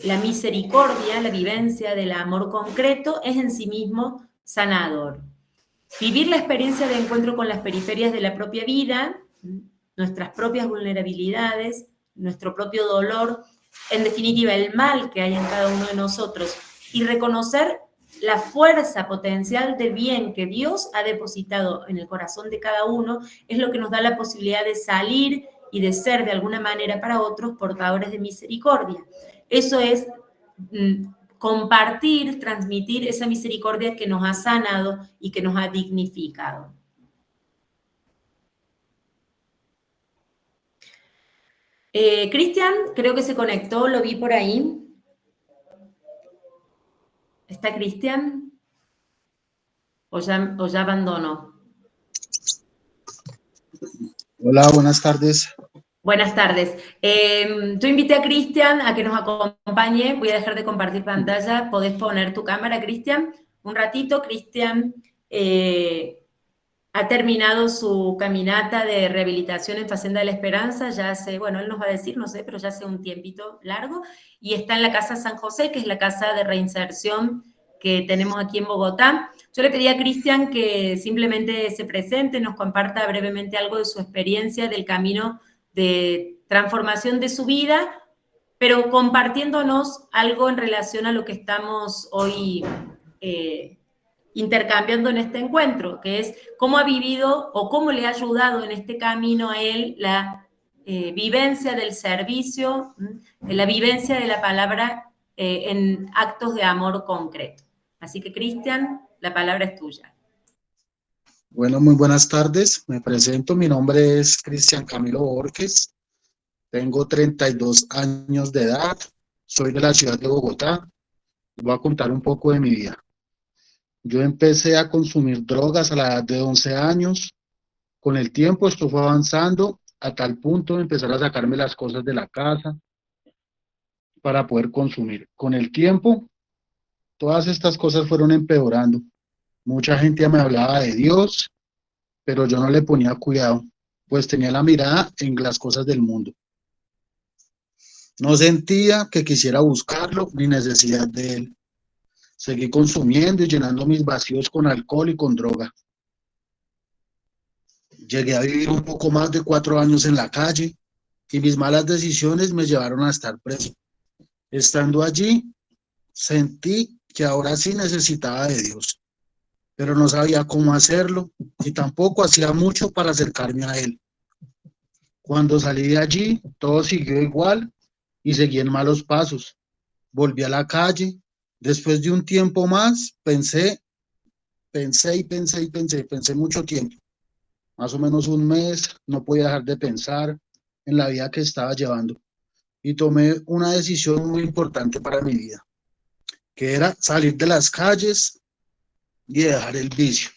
la misericordia, la vivencia del amor concreto, es en sí mismo sanador. Vivir la experiencia de encuentro con las periferias de la propia vida, nuestras propias vulnerabilidades, nuestro propio dolor, en definitiva el mal que hay en cada uno de nosotros, y reconocer la fuerza potencial de bien que Dios ha depositado en el corazón de cada uno, es lo que nos da la posibilidad de salir y de ser de alguna manera para otros portadores de misericordia. Eso es compartir, transmitir esa misericordia que nos ha sanado y que nos ha dignificado. Cristian, creo que se conectó, lo vi por ahí. ¿Está Cristian? ¿O ya abandonó? Hola, buenas tardes. Buenas tardes. Yo invité a Cristian a que nos acompañe. Voy a dejar de compartir pantalla. ¿Podés poner tu cámara, Cristian? Un ratito. Cristian ha terminado su caminata de rehabilitación en Facenda de la Esperanza ya hace, bueno, él nos va a decir, no sé, pero ya hace un tiempito largo, y está en la Casa San José, que es la casa de reinserción que tenemos aquí en Bogotá. Yo le pedí a Cristian que simplemente se presente, nos comparta brevemente algo de su experiencia, del camino de transformación de su vida, pero compartiéndonos algo en relación a lo que estamos hoy intercambiando en este encuentro, que es cómo ha vivido o cómo le ha ayudado en este camino a él la vivencia del servicio, la vivencia de la palabra en actos de amor concreto. Así que, Cristian, la palabra es tuya. Bueno, muy buenas tardes. Me presento. Mi nombre es Cristian Camilo Borges. Tengo 32 años de edad. Soy de la ciudad de Bogotá. Voy a contar un poco de mi vida. Yo empecé a consumir drogas a la edad de 11 años. Con el tiempo esto fue avanzando a tal punto de empezar a sacarme las cosas de la casa para poder consumir. Con el tiempo, todas estas cosas fueron empeorando. Mucha gente me hablaba de Dios, pero yo no le ponía cuidado, pues tenía la mirada en las cosas del mundo. No sentía que quisiera buscarlo ni necesidad de él. Seguí consumiendo y llenando mis vacíos con alcohol y con droga. Llegué a vivir un poco más de 4 años en la calle y mis malas decisiones me llevaron a estar preso. Estando allí, sentí que ahora sí necesitaba de Dios, pero no sabía cómo hacerlo y tampoco hacía mucho para acercarme a Él. Cuando salí de allí, todo siguió igual y seguí en malos pasos. Volví a la calle. Después de un tiempo más, pensé mucho tiempo. Más o menos un mes, no podía dejar de pensar en la vida que estaba llevando. Y tomé una decisión muy importante para mi vida, que era salir de las calles y dejar el vicio.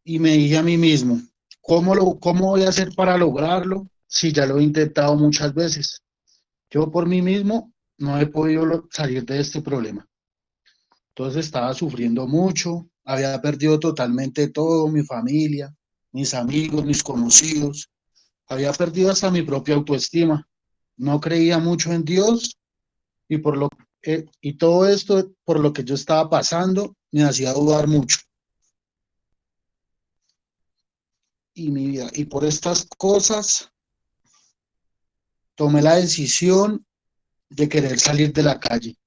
Y me dije a mí mismo, ¿cómo voy a hacer para lograrlo si ya lo he intentado muchas veces? Yo por mí mismo no he podido salir de este problema. Entonces estaba sufriendo mucho, había perdido totalmente todo, mi familia, mis amigos, mis conocidos. Había perdido hasta mi propia autoestima. No creía mucho en Dios y y todo esto por lo que yo estaba pasando me hacía dudar mucho. Y mi vida, y por estas cosas tomé la decisión de querer salir de la calle.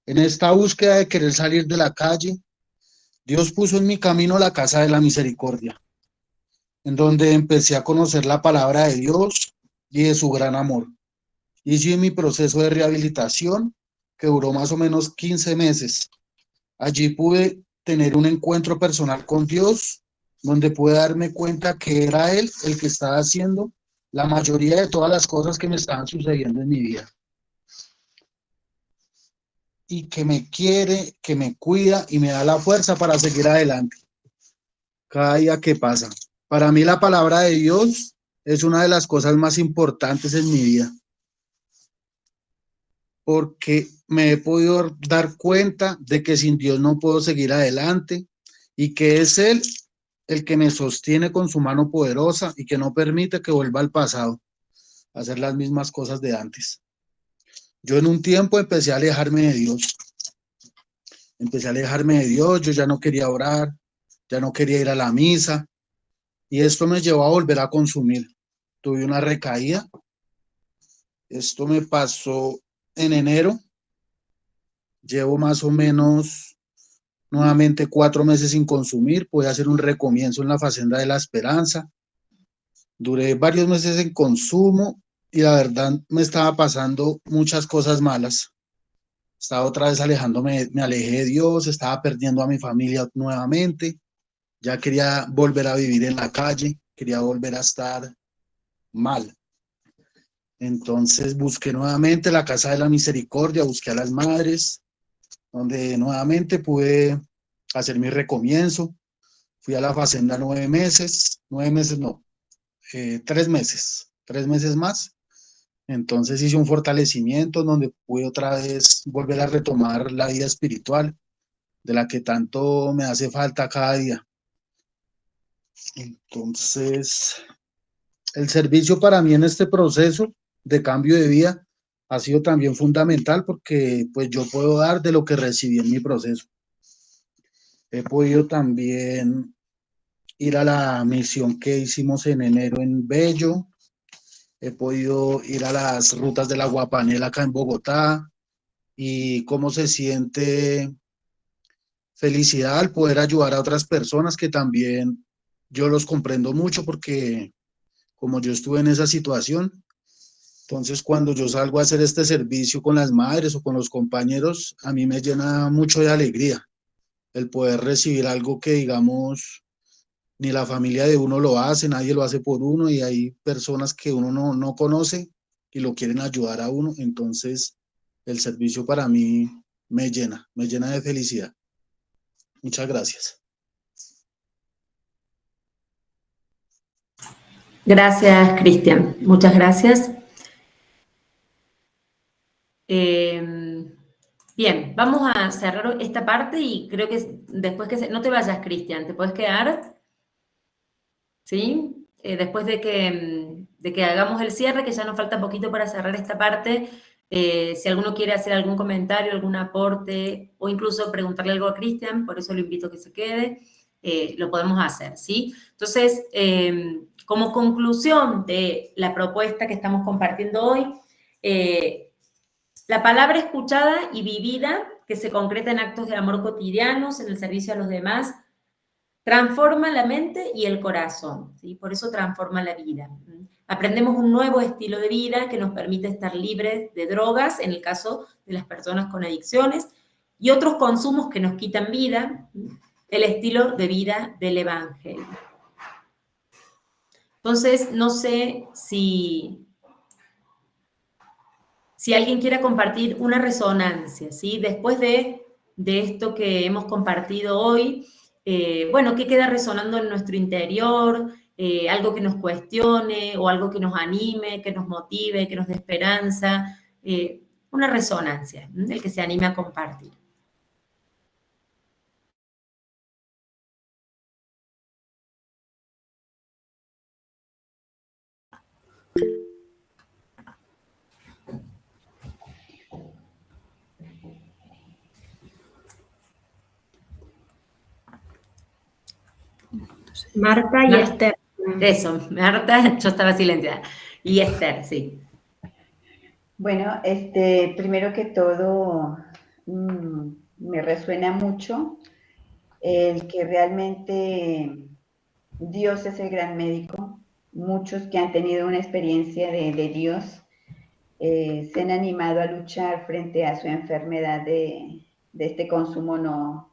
En esta búsqueda de querer salir de la calle, Dios puso en mi camino la casa de la misericordia, en donde empecé a conocer la palabra de Dios y de su gran amor. Hice mi proceso de rehabilitación, que duró más o menos 15 meses. Allí pude tener un encuentro personal con Dios, donde pude darme cuenta que era Él el que estaba haciendo la mayoría de todas las cosas que me estaban sucediendo en mi vida. Y que me quiere, que me cuida y me da la fuerza para seguir adelante cada día que pasa. Para mí la palabra de Dios es una de las cosas más importantes en mi vida, porque me he podido dar cuenta de que sin Dios no puedo seguir adelante y que es Él el que me sostiene con su mano poderosa y que no permite que vuelva al pasado a hacer las mismas cosas de antes. Yo en un tiempo empecé a alejarme de Dios. Yo ya no quería orar, ya no quería ir a la misa y esto me llevó a volver a consumir. Tuve una recaída. Esto me pasó en enero. Llevo más o menos nuevamente 4 meses sin consumir. Pude hacer un recomienzo en la Facenda de la Esperanza. Duré varios meses en consumo y la verdad me estaba pasando muchas cosas malas. Estaba otra vez alejándome, me alejé de Dios, estaba perdiendo a mi familia nuevamente. Ya quería volver a vivir en la calle, quería volver a estar mal. Entonces busqué nuevamente la Casa de la Misericordia, busqué a las madres, donde nuevamente pude hacer mi recomienzo. Fui a la Facenda 9 meses, 3 meses más. Entonces hice un fortalecimiento donde pude otra vez volver a retomar la vida espiritual, de la que tanto me hace falta cada día. Entonces, el servicio para mí en este proceso de cambio de vida ha sido también fundamental porque pues yo puedo dar de lo que recibí en mi proceso. He podido también ir a la misión que hicimos en enero en Bello. He podido ir a las rutas de la Guapanela acá en Bogotá y cómo se siente felicidad al poder ayudar a otras personas que también yo los comprendo mucho porque como yo estuve en esa situación, entonces cuando yo salgo a hacer este servicio con las madres o con los compañeros, a mí me llena mucho de alegría el poder recibir algo que, digamos, ni la familia de uno lo hace, nadie lo hace por uno, y hay personas que uno no conoce y lo quieren ayudar a uno. Entonces, el servicio para mí me llena de felicidad. Muchas gracias. Gracias, Cristian. Muchas gracias. Bien, vamos a cerrar esta parte y creo que después que... No te vayas, Cristian, ¿te puedes quedar? ¿Sí? Después de que hagamos el cierre, que ya nos falta poquito para cerrar esta parte, si alguno quiere hacer algún comentario, algún aporte, o incluso preguntarle algo a Cristian, por eso lo invito a que se quede, lo podemos hacer, ¿sí? Entonces, como conclusión de la propuesta que estamos compartiendo hoy, la palabra escuchada y vivida, que se concreta en actos de amor cotidianos, en el servicio a los demás, transforma la mente y el corazón, ¿sí? Por eso transforma la vida. Aprendemos un nuevo estilo de vida que nos permite estar libres de drogas, en el caso de las personas con adicciones, y otros consumos que nos quitan vida, el estilo de vida del Evangelio. Entonces, no sé si alguien quiera compartir una resonancia, ¿sí? Después de esto que hemos compartido hoy, bueno, ¿qué queda resonando en nuestro interior? Algo que nos cuestione o algo que nos anime, que nos motive, que nos dé esperanza. Una resonancia, el que se anime a compartir. Marta y Esther. Eso, Marta, yo estaba silenciada. Y Esther, sí. Bueno, primero que todo, me resuena mucho el que realmente Dios es el gran médico. Muchos que han tenido una experiencia de Dios se han animado a luchar frente a su enfermedad de este consumo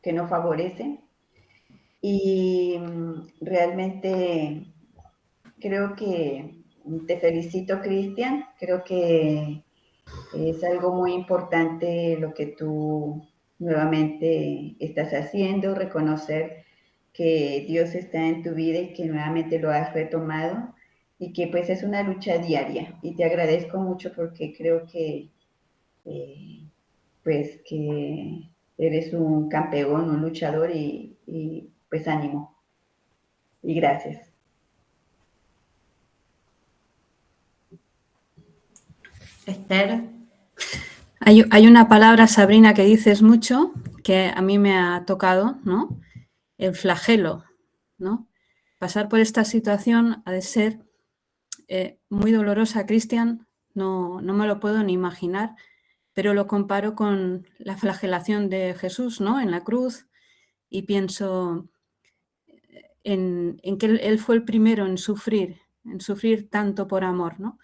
que no favorece. Y realmente creo que te felicito, Cristian. Creo que es algo muy importante lo que tú nuevamente estás haciendo, reconocer que Dios está en tu vida y que nuevamente lo has retomado y que pues es una lucha diaria. Y te agradezco mucho porque creo que pues que eres un campeón, un luchador y pues ánimo. Y gracias. Esther. Hay una palabra, Sabrina, que dices mucho, que a mí me ha tocado, ¿no? El flagelo, ¿no? Pasar por esta situación ha de ser muy dolorosa, Cristian, no me lo puedo ni imaginar, pero lo comparo con la flagelación de Jesús, ¿no? En la cruz, y pienso en que él fue el primero en sufrir tanto por amor, ¿no?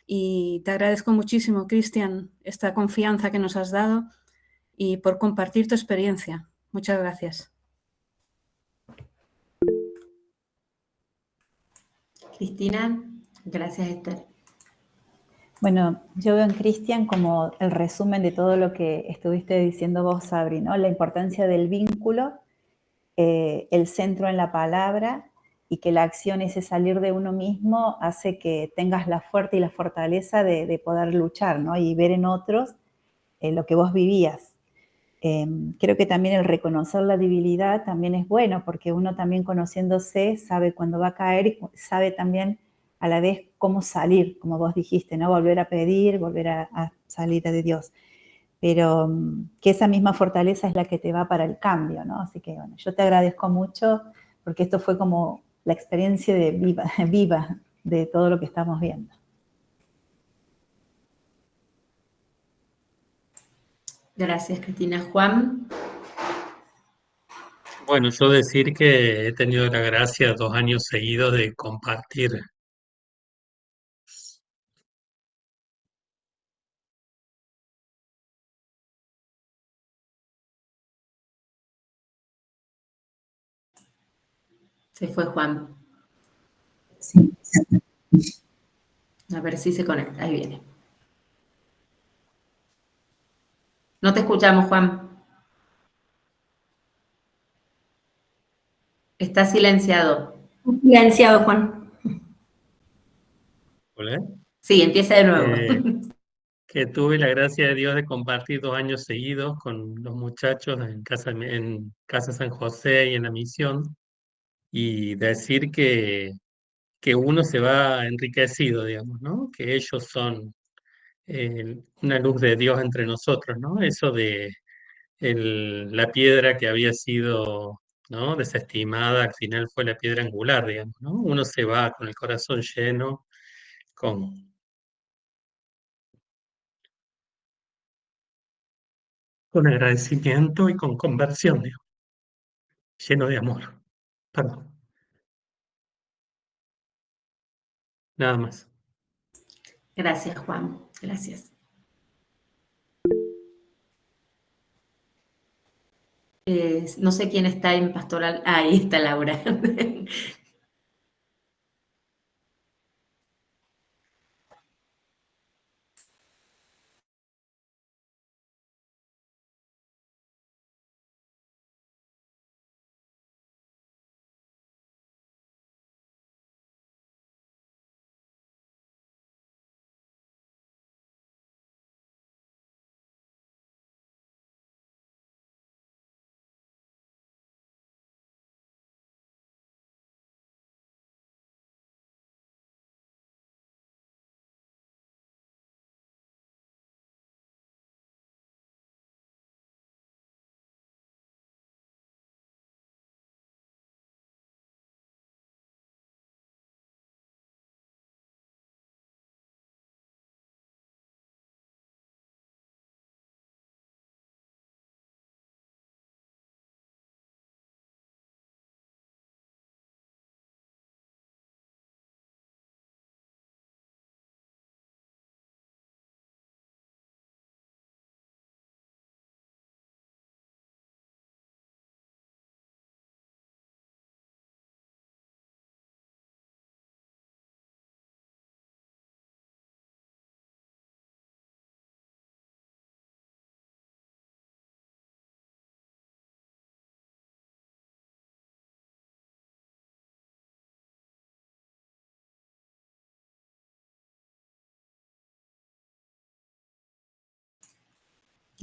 Y te agradezco muchísimo, Cristian, esta confianza que nos has dado y por compartir tu experiencia. Muchas gracias. Cristina, gracias, Esther. Bueno, yo veo en Cristian como el resumen de todo lo que estuviste diciendo vos, Sabri, ¿no? La importancia del vínculo, el centro en la palabra y que la acción, ese salir de uno mismo, hace que tengas la fuerza y la fortaleza de poder luchar, ¿no? Y ver en otros lo que vos vivías. Creo que también el reconocer la debilidad también es bueno, porque uno también conociéndose sabe cuándo va a caer y sabe también a la vez cómo salir, como vos dijiste, ¿no? Volver a pedir, volver a salir de Dios. Pero que esa misma fortaleza es la que te va para el cambio, ¿no? Así que, bueno, yo te agradezco mucho porque esto fue como la experiencia de viva de todo lo que estamos viendo. Gracias, Cristina. Juan. Bueno, yo decir que he tenido la gracia 2 años seguidos de compartir Se fue Juan. Sí. A ver si se conecta. Ahí viene. No te escuchamos, Juan. Está silenciado. Silenciado, Juan. Hola. Sí, empieza de nuevo. Que tuve la gracia de Dios de compartir 2 años seguidos con los muchachos en Casa San José y en la misión, y decir que uno se va enriquecido, digamos, ¿no? Que ellos son una luz de Dios entre nosotros, ¿no? Eso de la piedra que había sido, ¿no?, desestimada, al final fue la piedra angular, digamos, ¿no? Uno se va con el corazón lleno, con agradecimiento y con conversión, digamos, lleno de amor. Perdón, nada más. Gracias, Juan. Gracias. No sé quién está en pastoral. Ah, ahí está Laura.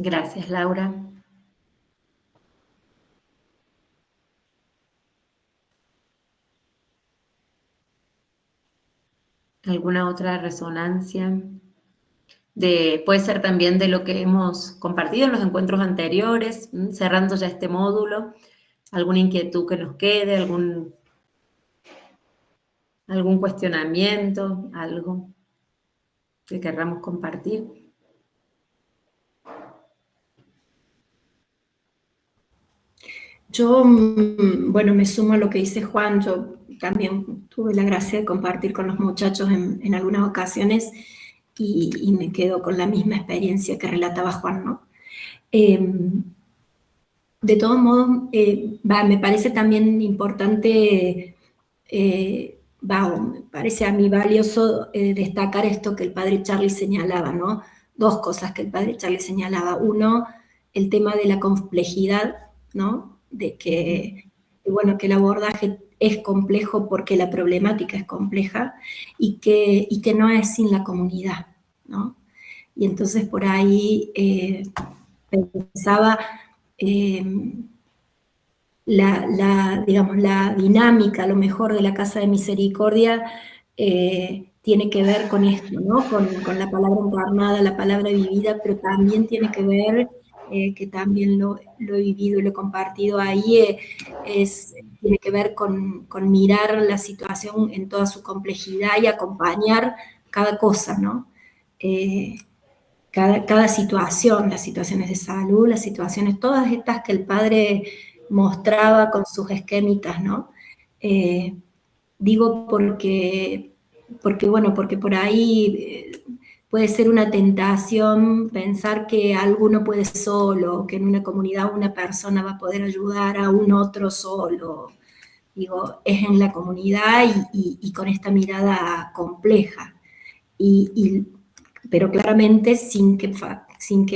Gracias, Laura. ¿Alguna otra resonancia? Puede ser también de lo que hemos compartido en los encuentros anteriores, cerrando ya este módulo. ¿Alguna inquietud que nos quede? ¿Algún cuestionamiento? ¿Algo que querramos compartir? Yo, bueno, me sumo a lo que dice Juan. Yo también tuve la gracia de compartir con los muchachos en algunas ocasiones y me quedo con la misma experiencia que relataba Juan, ¿no? De todos modos, me parece también importante, me parece a mí valioso destacar esto que el padre Charlie señalaba, ¿no? Dos cosas que el padre Charlie señalaba. Uno, el tema de la complejidad, ¿no? De que, bueno, que el abordaje es complejo porque la problemática es compleja y que no es sin la comunidad, ¿no? Y entonces por ahí pensaba digamos, la dinámica, a lo mejor, de la Casa de Misericordia tiene que ver con esto, ¿no? Con la palabra encarnada, la palabra vivida, pero también tiene que ver, que también lo he vivido y lo he compartido ahí, tiene que ver con mirar la situación en toda su complejidad y acompañar cada cosa, ¿no? Cada situación, las situaciones de salud, las situaciones, todas estas que el padre mostraba con sus esquemitas, ¿no? Digo porque por ahí puede ser una tentación pensar que alguno puede solo, que en una comunidad una persona va a poder ayudar a un otro solo. digo, es en la comunidad y con esta mirada compleja. Pero claramente sin que falte, sin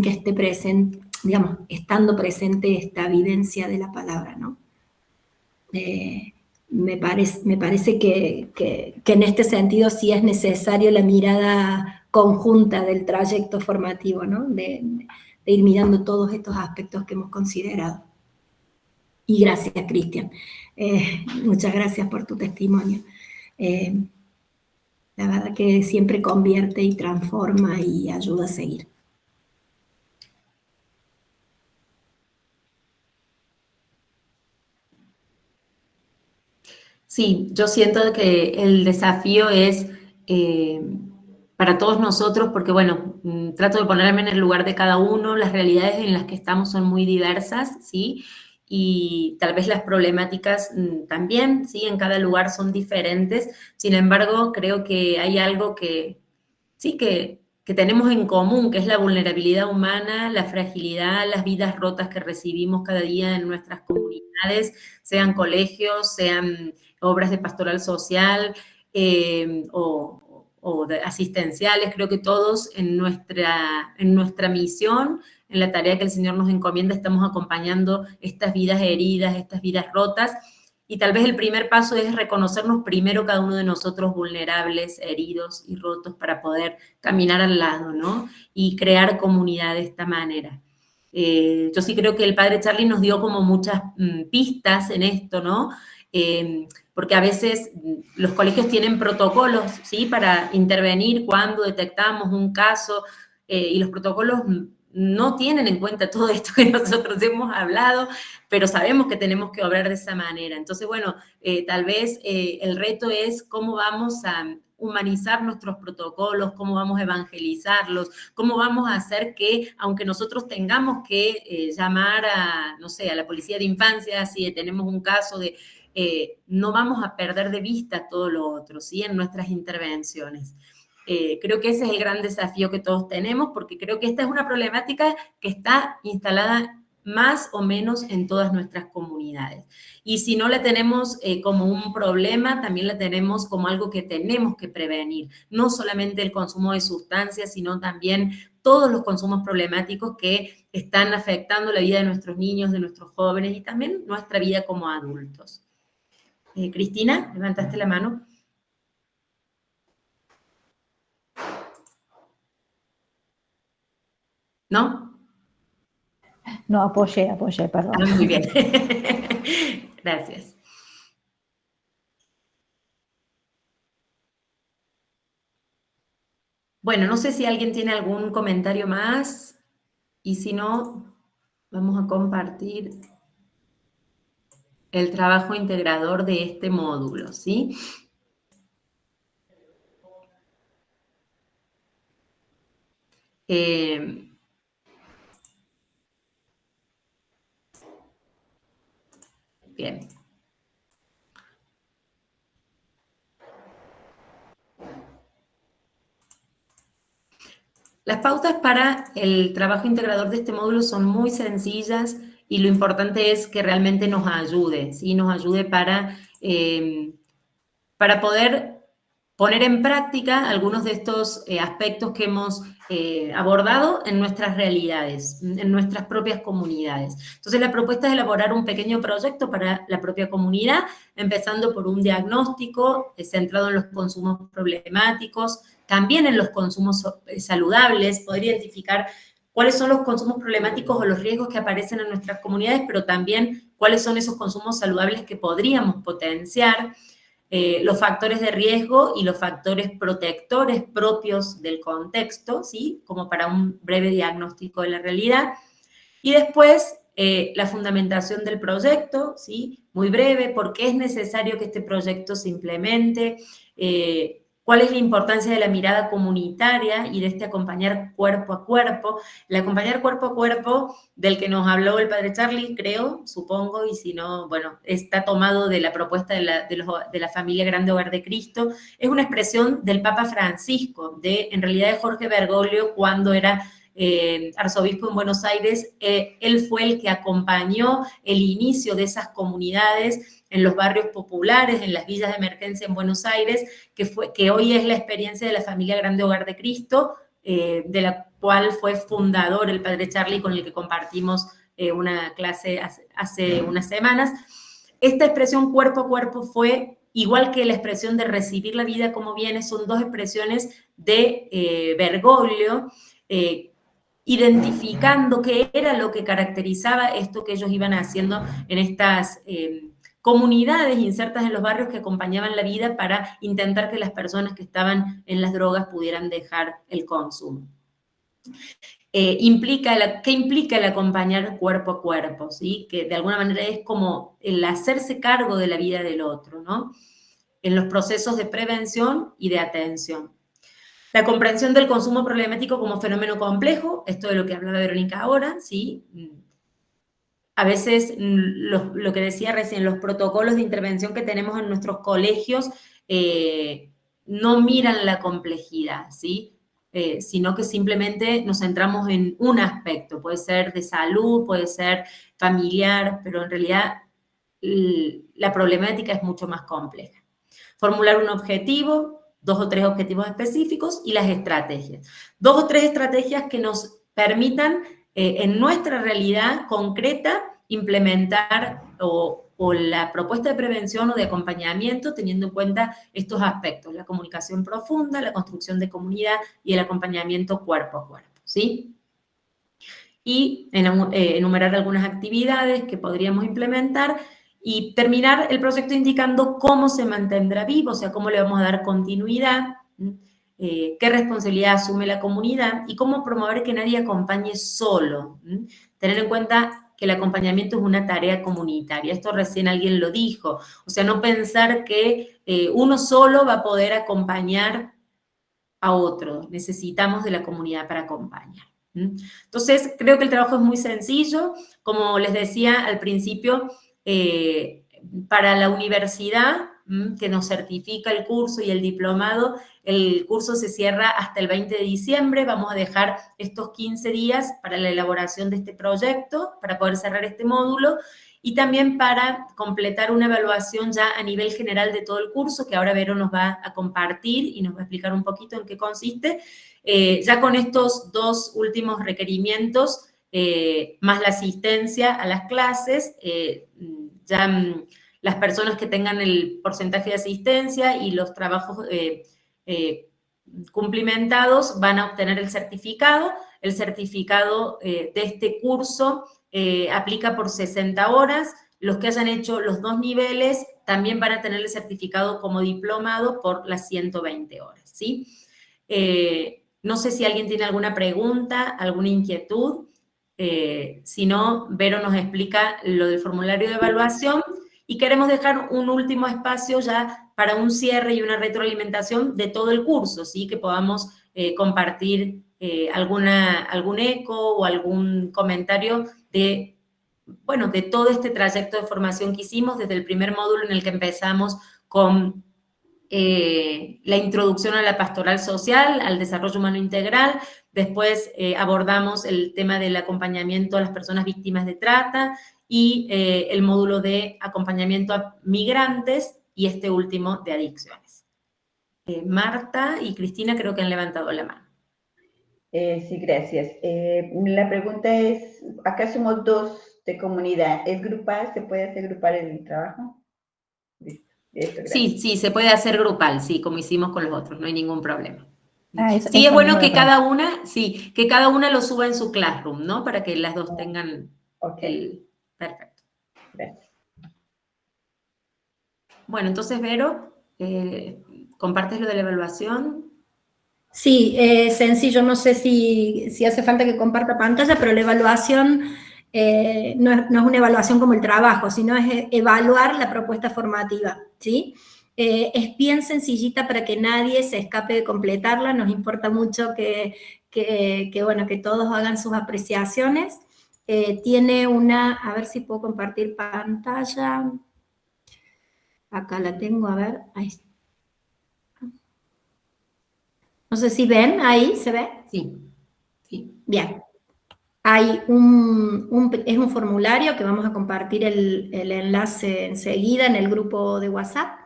que esté presente, digamos, estando presente esta vivencia de la palabra, ¿no? Me parece que en este sentido sí es necesario la mirada conjunta del trayecto formativo, ¿no? De ir mirando todos estos aspectos que hemos considerado. Y gracias, Cristian. Muchas gracias por tu testimonio. La verdad que siempre convierte y transforma y ayuda a seguir. Sí, yo siento que el desafío es para todos nosotros, porque bueno, trato de ponerme en el lugar de cada uno, las realidades en las que estamos son muy diversas, ¿sí? Y tal vez las problemáticas también, ¿sí? En cada lugar son diferentes, sin embargo, creo que hay algo que, sí, que tenemos en común, que es la vulnerabilidad humana, la fragilidad, las vidas rotas que recibimos cada día en nuestras comunidades, sean colegios, sean obras de pastoral social o asistenciales. Creo que todos en nuestra misión, en la tarea que el Señor nos encomienda, estamos acompañando estas vidas heridas, estas vidas rotas. Y tal vez el primer paso es reconocernos primero cada uno de nosotros vulnerables, heridos y rotos para poder caminar al lado, ¿no? Y crear comunidad de esta manera. Yo sí creo que el Padre Charlie nos dio como muchas pistas en esto, ¿no? Porque a veces los colegios tienen protocolos, ¿sí? Para intervenir cuando detectamos un caso y los protocolos no tienen en cuenta todo esto que nosotros hemos hablado, pero sabemos que tenemos que obrar de esa manera. Entonces, bueno, tal vez el reto es cómo vamos a humanizar nuestros protocolos, cómo vamos a evangelizarlos, cómo vamos a hacer que, aunque nosotros tengamos que llamar a, no sé, a la policía de infancia, si tenemos un caso de, no vamos a perder de vista todo lo otro, ¿sí? En nuestras intervenciones. Creo que ese es el gran desafío que todos tenemos, porque creo que esta es una problemática que está instalada más o menos en todas nuestras comunidades. Y si no la tenemos como un problema, también la tenemos como algo que tenemos que prevenir. No solamente el consumo de sustancias, sino también todos los consumos problemáticos que están afectando la vida de nuestros niños, de nuestros jóvenes y también nuestra vida como adultos. Cristina, levantaste la mano. ¿No? No, apoyé, perdón. Ah, muy bien. Gracias. Bueno, no sé si alguien tiene algún comentario más y si no, vamos a compartir el trabajo integrador de este módulo, ¿sí? Bien. Las pautas para el trabajo integrador de este módulo son muy sencillas y lo importante es que realmente nos ayude, ¿sí? Nos ayude para poder poner en práctica algunos de estos aspectos que hemos abordado en nuestras realidades, en nuestras propias comunidades. Entonces, la propuesta es elaborar un pequeño proyecto para la propia comunidad, empezando por un diagnóstico centrado en los consumos problemáticos, también en los consumos saludables, poder identificar cuáles son los consumos problemáticos o los riesgos que aparecen en nuestras comunidades, pero también cuáles son esos consumos saludables que podríamos potenciar, los factores de riesgo y los factores protectores propios del contexto, ¿sí? Como para un breve diagnóstico de la realidad. Y después, la fundamentación del proyecto, ¿sí? Muy breve, por qué es necesario que este proyecto se implemente, cuál es la importancia de la mirada comunitaria y de este acompañar cuerpo a cuerpo. El acompañar cuerpo a cuerpo del que nos habló el Padre Charlie, creo, supongo, y si no, bueno, está tomado de la propuesta de la familia Grande Hogar de Cristo. Es una expresión del Papa Francisco, en realidad de Jorge Bergoglio, cuando era arzobispo en Buenos Aires, él fue el que acompañó el inicio de esas comunidades en los barrios populares, en las villas de emergencia en Buenos Aires, que hoy es la experiencia de la familia Grande Hogar de Cristo, de la cual fue fundador el padre Charlie, con el que compartimos una clase hace unas semanas. Esta expresión cuerpo a cuerpo fue, igual que la expresión de recibir la vida como viene, son dos expresiones de Bergoglio, identificando qué era lo que caracterizaba esto que ellos iban haciendo en estas comunidades insertas en los barrios que acompañaban la vida para intentar que las personas que estaban en las drogas pudieran dejar el consumo. ¿Qué implica el acompañar cuerpo a cuerpo? ¿Sí? Que de alguna manera es como el hacerse cargo de la vida del otro, ¿no? En los procesos de prevención y de atención. La comprensión del consumo problemático como fenómeno complejo, esto de lo que hablaba Verónica ahora, ¿sí? A veces, lo que decía recién, los protocolos de intervención que tenemos en nuestros colegios no miran la complejidad, ¿sí? Sino que simplemente nos centramos en un aspecto, puede ser de salud, puede ser familiar, pero en realidad la problemática es mucho más compleja. Formular un objetivo, 2 o 3 objetivos específicos y las estrategias. 2 o 3 estrategias que nos permitan en nuestra realidad concreta implementar o la propuesta de prevención o de acompañamiento teniendo en cuenta estos aspectos, la comunicación profunda, la construcción de comunidad y el acompañamiento cuerpo a cuerpo, ¿sí? Y enumerar algunas actividades que podríamos implementar y terminar el proyecto indicando cómo se mantendrá vivo, o sea, cómo le vamos a dar continuidad, qué responsabilidad asume la comunidad y cómo promover que nadie acompañe solo. Tener en cuenta que el acompañamiento es una tarea comunitaria. Esto recién alguien lo dijo. O sea, no pensar que uno solo va a poder acompañar a otro. Necesitamos de la comunidad para acompañar. Entonces, creo que el trabajo es muy sencillo. Como les decía al principio, para la universidad que nos certifica el curso y el diplomado, el curso se cierra hasta el 20 de diciembre. Vamos a dejar estos 15 días para la elaboración de este proyecto, para poder cerrar este módulo, y también para completar una evaluación ya a nivel general de todo el curso, que ahora Vero nos va a compartir y nos va a explicar un poquito en qué consiste. Ya con estos 2 últimos requerimientos, más la asistencia a las clases, las personas que tengan el porcentaje de asistencia y los trabajos cumplimentados van a obtener el certificado. El certificado de este curso aplica por 60 horas. Los que hayan hecho los 2 niveles también van a tener el certificado como diplomado por las 120 horas, ¿sí? No sé si alguien tiene alguna pregunta, alguna inquietud. Si no, Vero nos explica lo del formulario de evaluación y queremos dejar un último espacio ya para un cierre y una retroalimentación de todo el curso, ¿sí? Que podamos compartir algún eco o algún comentario de todo este trayecto de formación que hicimos desde el primer módulo en el que empezamos con la introducción a la pastoral social, al desarrollo humano integral. Después abordamos el tema del acompañamiento a las personas víctimas de trata y el módulo de acompañamiento a migrantes y este último de adicciones. Marta y Cristina creo que han levantado la mano. Sí, gracias. La pregunta es, acá somos 2 de comunidad, ¿es grupal? ¿Se puede hacer grupal el trabajo? Listo, sí, se puede hacer grupal, sí, como hicimos con los otros, no hay ningún problema. Eso, sí, eso es bueno que mismo cada una lo suba en su Classroom, ¿no? Para que las 2 tengan Perfecto. Gracias. Bueno, entonces, Vero, ¿compartes lo de la evaluación? Sí, sencillo, no sé si hace falta que comparta pantalla, pero la evaluación no es una evaluación como el trabajo, sino es evaluar la propuesta formativa, ¿sí? Es bien sencillita para que nadie se escape de completarla, nos importa mucho que todos hagan sus apreciaciones. Tiene a ver si puedo compartir pantalla, acá la tengo, a ver, ahí está. No sé si ven, ahí, ¿se ve? Sí. Sí. Bien. Hay es un formulario que vamos a compartir el enlace enseguida en el grupo de WhatsApp,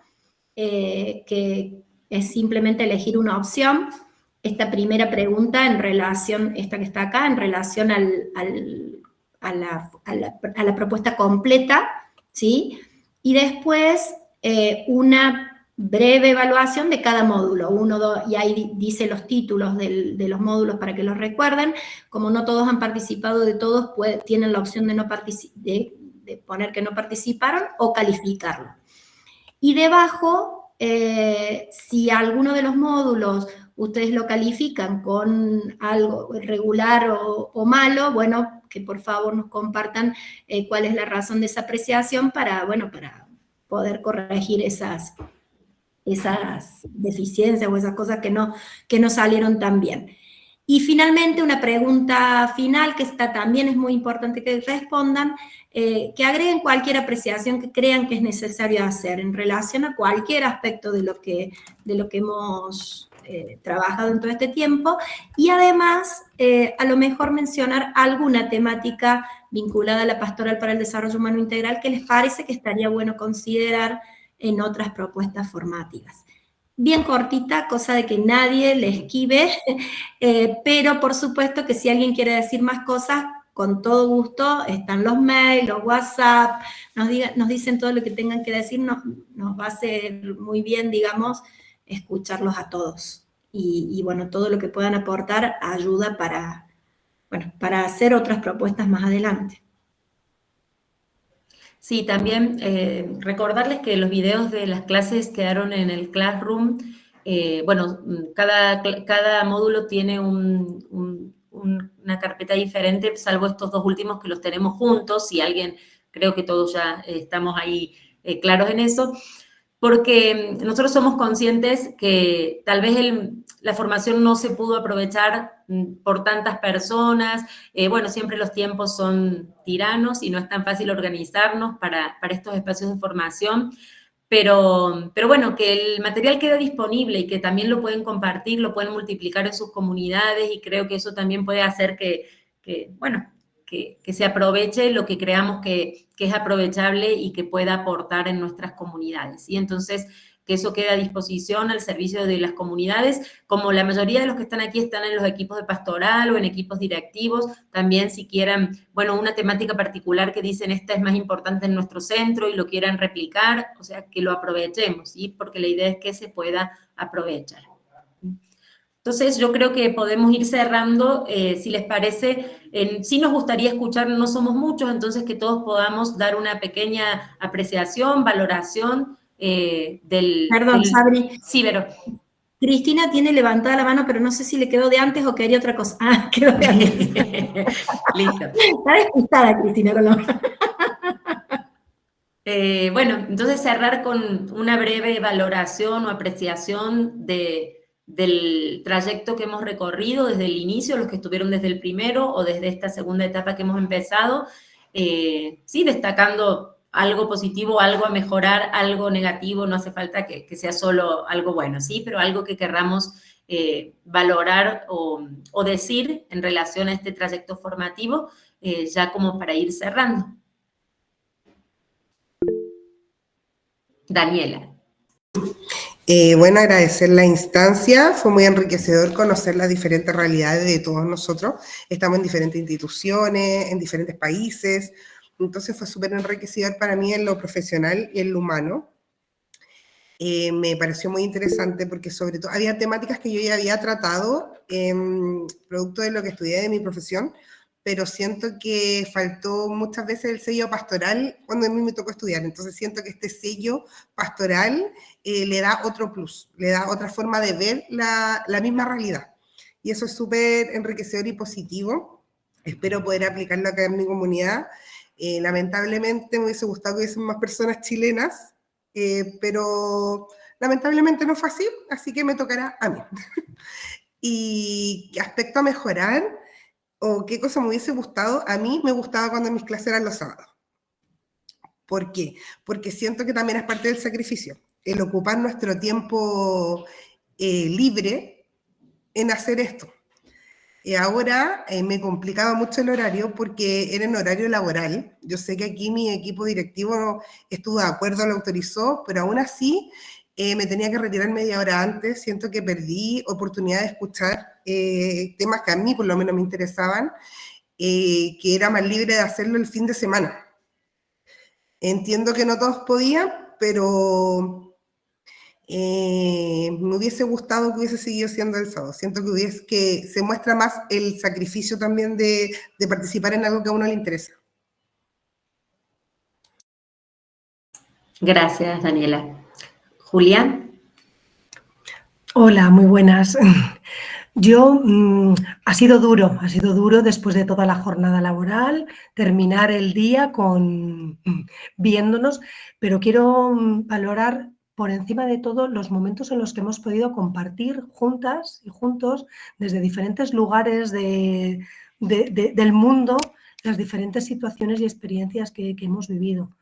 que es simplemente elegir una opción. Esta primera pregunta en relación, esta que está acá, en relación a la propuesta completa, ¿sí? Y después una breve evaluación de cada módulo, 1, 2, y ahí dice los títulos de los módulos para que los recuerden. Como no todos han participado de todos, tienen la opción de poner que no participaron o calificarlo. Y debajo, si alguno de los módulos ustedes lo califican con algo regular o malo, bueno, que por favor nos compartan cuál es la razón de esa apreciación para poder corregir esas deficiencias o esas cosas que no salieron tan bien. Y finalmente, una pregunta final, que esta también es muy importante que respondan, que agreguen cualquier apreciación que crean que es necesario hacer en relación a cualquier aspecto de lo que hemos trabajado en todo este tiempo, y además, a lo mejor mencionar alguna temática vinculada a la Pastoral para el Desarrollo Humano Integral que les parece que estaría bueno considerar en otras propuestas formativas. Bien cortita, cosa de que nadie le esquive, pero por supuesto que si alguien quiere decir más cosas, con todo gusto, están los mails, los WhatsApp, nos dicen todo lo que tengan que decir, nos va a ser muy bien, digamos, escucharlos a todos. Y bueno, todo lo que puedan aportar ayuda para hacer otras propuestas más adelante. Sí, también recordarles que los videos de las clases quedaron en el Classroom. Bueno, cada módulo tiene una carpeta diferente, salvo estos dos últimos que los tenemos juntos, y creo que todos ya estamos ahí claros en eso, porque nosotros somos conscientes que tal vez la formación no se pudo aprovechar por tantas personas. Bueno, siempre los tiempos son tiranos y no es tan fácil organizarnos para estos espacios de formación, pero bueno, que el material queda disponible y que también lo pueden compartir, lo pueden multiplicar en sus comunidades, y creo que eso también puede hacer que se aproveche lo que creamos que es aprovechable y que pueda aportar en nuestras comunidades. Y entonces, que eso quede a disposición al servicio de las comunidades, como la mayoría de los que están aquí están en los equipos de pastoral o en equipos directivos, también si quieran, bueno, una temática particular que dicen esta es más importante en nuestro centro y lo quieran replicar, o sea, que lo aprovechemos, ¿sí? Porque la idea es que se pueda aprovechar. Entonces, yo creo que podemos ir cerrando, si les parece. Sí nos gustaría escuchar, no somos muchos, entonces que todos podamos dar una pequeña apreciación, valoración Perdón, Sabri. Sí, Vero. Cristina tiene levantada la mano, pero no sé si le quedó de antes o quería otra cosa. Ah, quedó de antes. Listo. Está despistada, Cristina, con la mano. Bueno, entonces cerrar con una breve valoración o apreciación del trayecto que hemos recorrido desde el inicio, los que estuvieron desde el primero o desde esta segunda etapa que hemos empezado, sí, destacando algo positivo, algo a mejorar, algo negativo, no hace falta que sea solo algo bueno, sí, pero algo que querramos valorar o decir en relación a este trayecto formativo, ya como para ir cerrando. Daniela. Bueno, agradecer la instancia, fue muy enriquecedor conocer las diferentes realidades de todos nosotros. Estamos en diferentes instituciones, en diferentes países, entonces fue súper enriquecedor para mí en lo profesional y en lo humano. Me pareció muy interesante porque sobre todo había temáticas que yo ya había tratado, producto de lo que estudié de mi profesión, pero siento que faltó muchas veces el sello pastoral cuando a mí me tocó estudiar. Entonces siento que este sello pastoral le da otro plus, le da otra forma de ver la misma realidad. Y eso es súper enriquecedor y positivo. Espero poder aplicarlo acá en mi comunidad. Lamentablemente me hubiese gustado que hubiesen más personas chilenas, pero lamentablemente no fue así que me tocará a mí. Y aspecto a mejorar, o qué cosa me hubiese gustado, a mí me gustaba cuando mis clases eran los sábados. ¿Por qué? Porque siento que también es parte del sacrificio, el ocupar nuestro tiempo libre en hacer esto. Ahora me complicaba mucho el horario porque era en horario laboral. Yo sé que aquí mi equipo directivo estuvo de acuerdo, lo autorizó, pero aún así me tenía que retirar media hora antes. Siento que perdí oportunidad de escuchar temas que a mí por lo menos me interesaban, que era más libre de hacerlo el fin de semana. Entiendo que no todos podían, pero me hubiese gustado que hubiese seguido siendo el sábado. Siento que se muestra más el sacrificio también de participar en algo que a uno le interesa. Gracias, Daniela. Julián. Hola, muy buenas. Yo, ha sido duro después de toda la jornada laboral, terminar el día viéndonos, pero quiero valorar por encima de todo los momentos en los que hemos podido compartir juntas y juntos desde diferentes lugares del mundo las diferentes situaciones y experiencias que hemos vivido.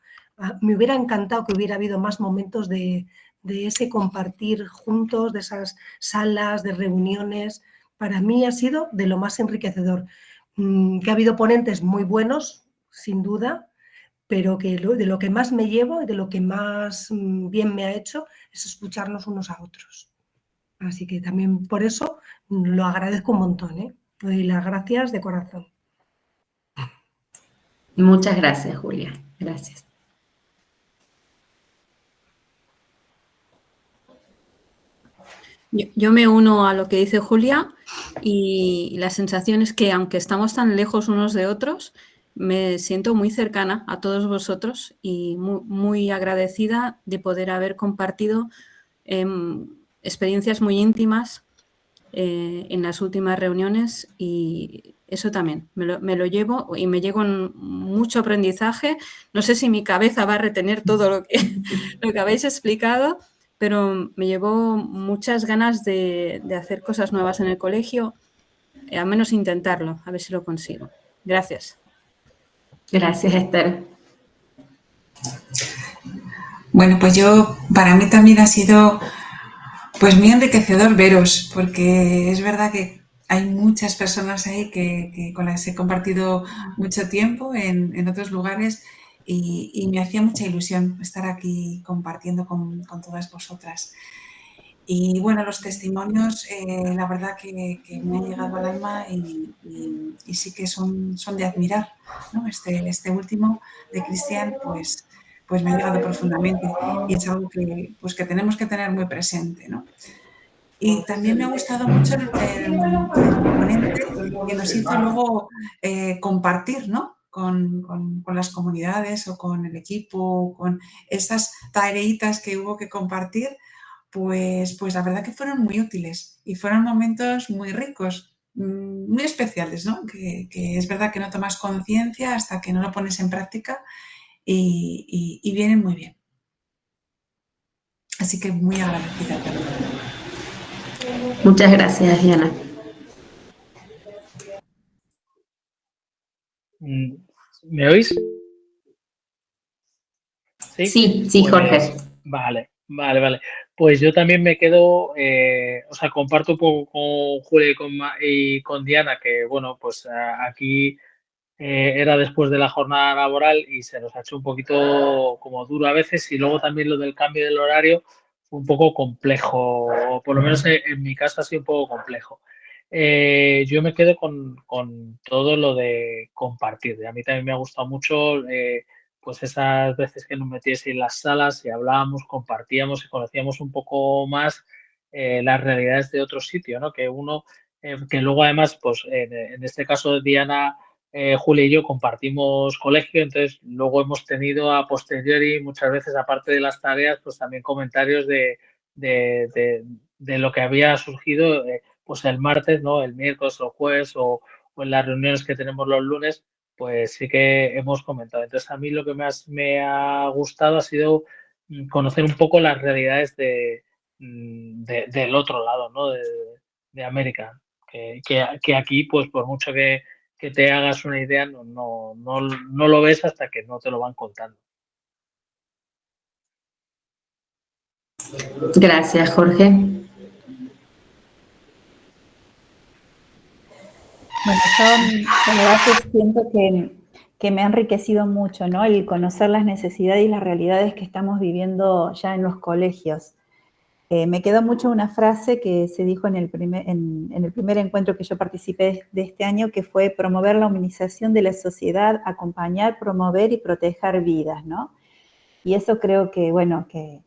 Me hubiera encantado que hubiera habido más momentos de ese compartir juntos, de esas salas, de reuniones. Para mí ha sido de lo más enriquecedor. Que ha habido ponentes muy buenos, sin duda, pero que de lo que más me llevo y de lo que más bien me ha hecho es escucharnos unos a otros. Así que también por eso lo agradezco un montón, ¿eh? Doy las gracias de corazón. Muchas gracias, Julia. Gracias. Yo me uno a lo que dice Julia y la sensación es que aunque estamos tan lejos unos de otros, me siento muy cercana a todos vosotros y muy, muy agradecida de poder haber compartido experiencias muy íntimas en las últimas reuniones y eso también me lo llevo y me llevo mucho aprendizaje. No sé si mi cabeza va a retener todo lo que habéis explicado, pero me llevó muchas ganas de hacer cosas nuevas en el colegio, al menos intentarlo, a ver si lo consigo. Gracias. Gracias, Esther. Bueno, pues para mí también ha sido pues muy enriquecedor veros, porque es verdad que hay muchas personas ahí con las he compartido mucho tiempo en otros lugares y me hacía mucha ilusión estar aquí compartiendo con todas vosotras. Y bueno, los testimonios, la verdad que me han llegado al alma y sí que son de admirar, ¿no? Este último de Cristian, pues me ha llegado profundamente y es algo que tenemos que tener muy presente, ¿no? Y también me ha gustado mucho el ponente que nos hizo luego compartir, ¿no? Con las comunidades o con el equipo, con esas tareitas que hubo que compartir, pues la verdad que fueron muy útiles y fueron momentos muy ricos, muy especiales, ¿no? Que es verdad que no tomas conciencia hasta que no lo pones en práctica y vienen muy bien. Así que muy agradecida también. Muchas gracias, Diana. ¿Me oís? Sí, Pues, Jorge. Vale. Pues yo también me quedo, comparto un poco con Julia y con Diana que, bueno, pues aquí era después de la jornada laboral y se nos ha hecho un poquito como duro a veces y luego también lo del cambio del horario fue un poco complejo, o por lo menos en mi caso ha sido un poco complejo. Yo me quedo con todo lo de compartir. A mí también me ha gustado mucho pues esas veces que nos metíais en las salas y hablábamos, compartíamos y conocíamos un poco más las realidades de otro sitio, ¿no? Que uno, que luego además, pues en este caso Diana, Julia y yo compartimos colegio, entonces luego hemos tenido a posteriori muchas veces, aparte de las tareas, pues también comentarios de lo que había surgido pues el martes, ¿no? El miércoles o el jueves o en las reuniones que tenemos los lunes, pues sí que hemos comentado. Entonces a mí lo que más me ha gustado ha sido conocer un poco las realidades del otro lado, ¿no? De América, que aquí, pues por mucho que te hagas una idea, no lo ves hasta que no te lo van contando. Gracias, Jorge. la verdad que siento que me ha enriquecido mucho, ¿no? El conocer las necesidades y las realidades que estamos viviendo ya en los colegios. Me quedó mucho una frase que se dijo en el primer encuentro que yo participé de este año, que fue promover la humanización de la sociedad, acompañar, promover y proteger vidas, ¿no? Y eso creo que, bueno, que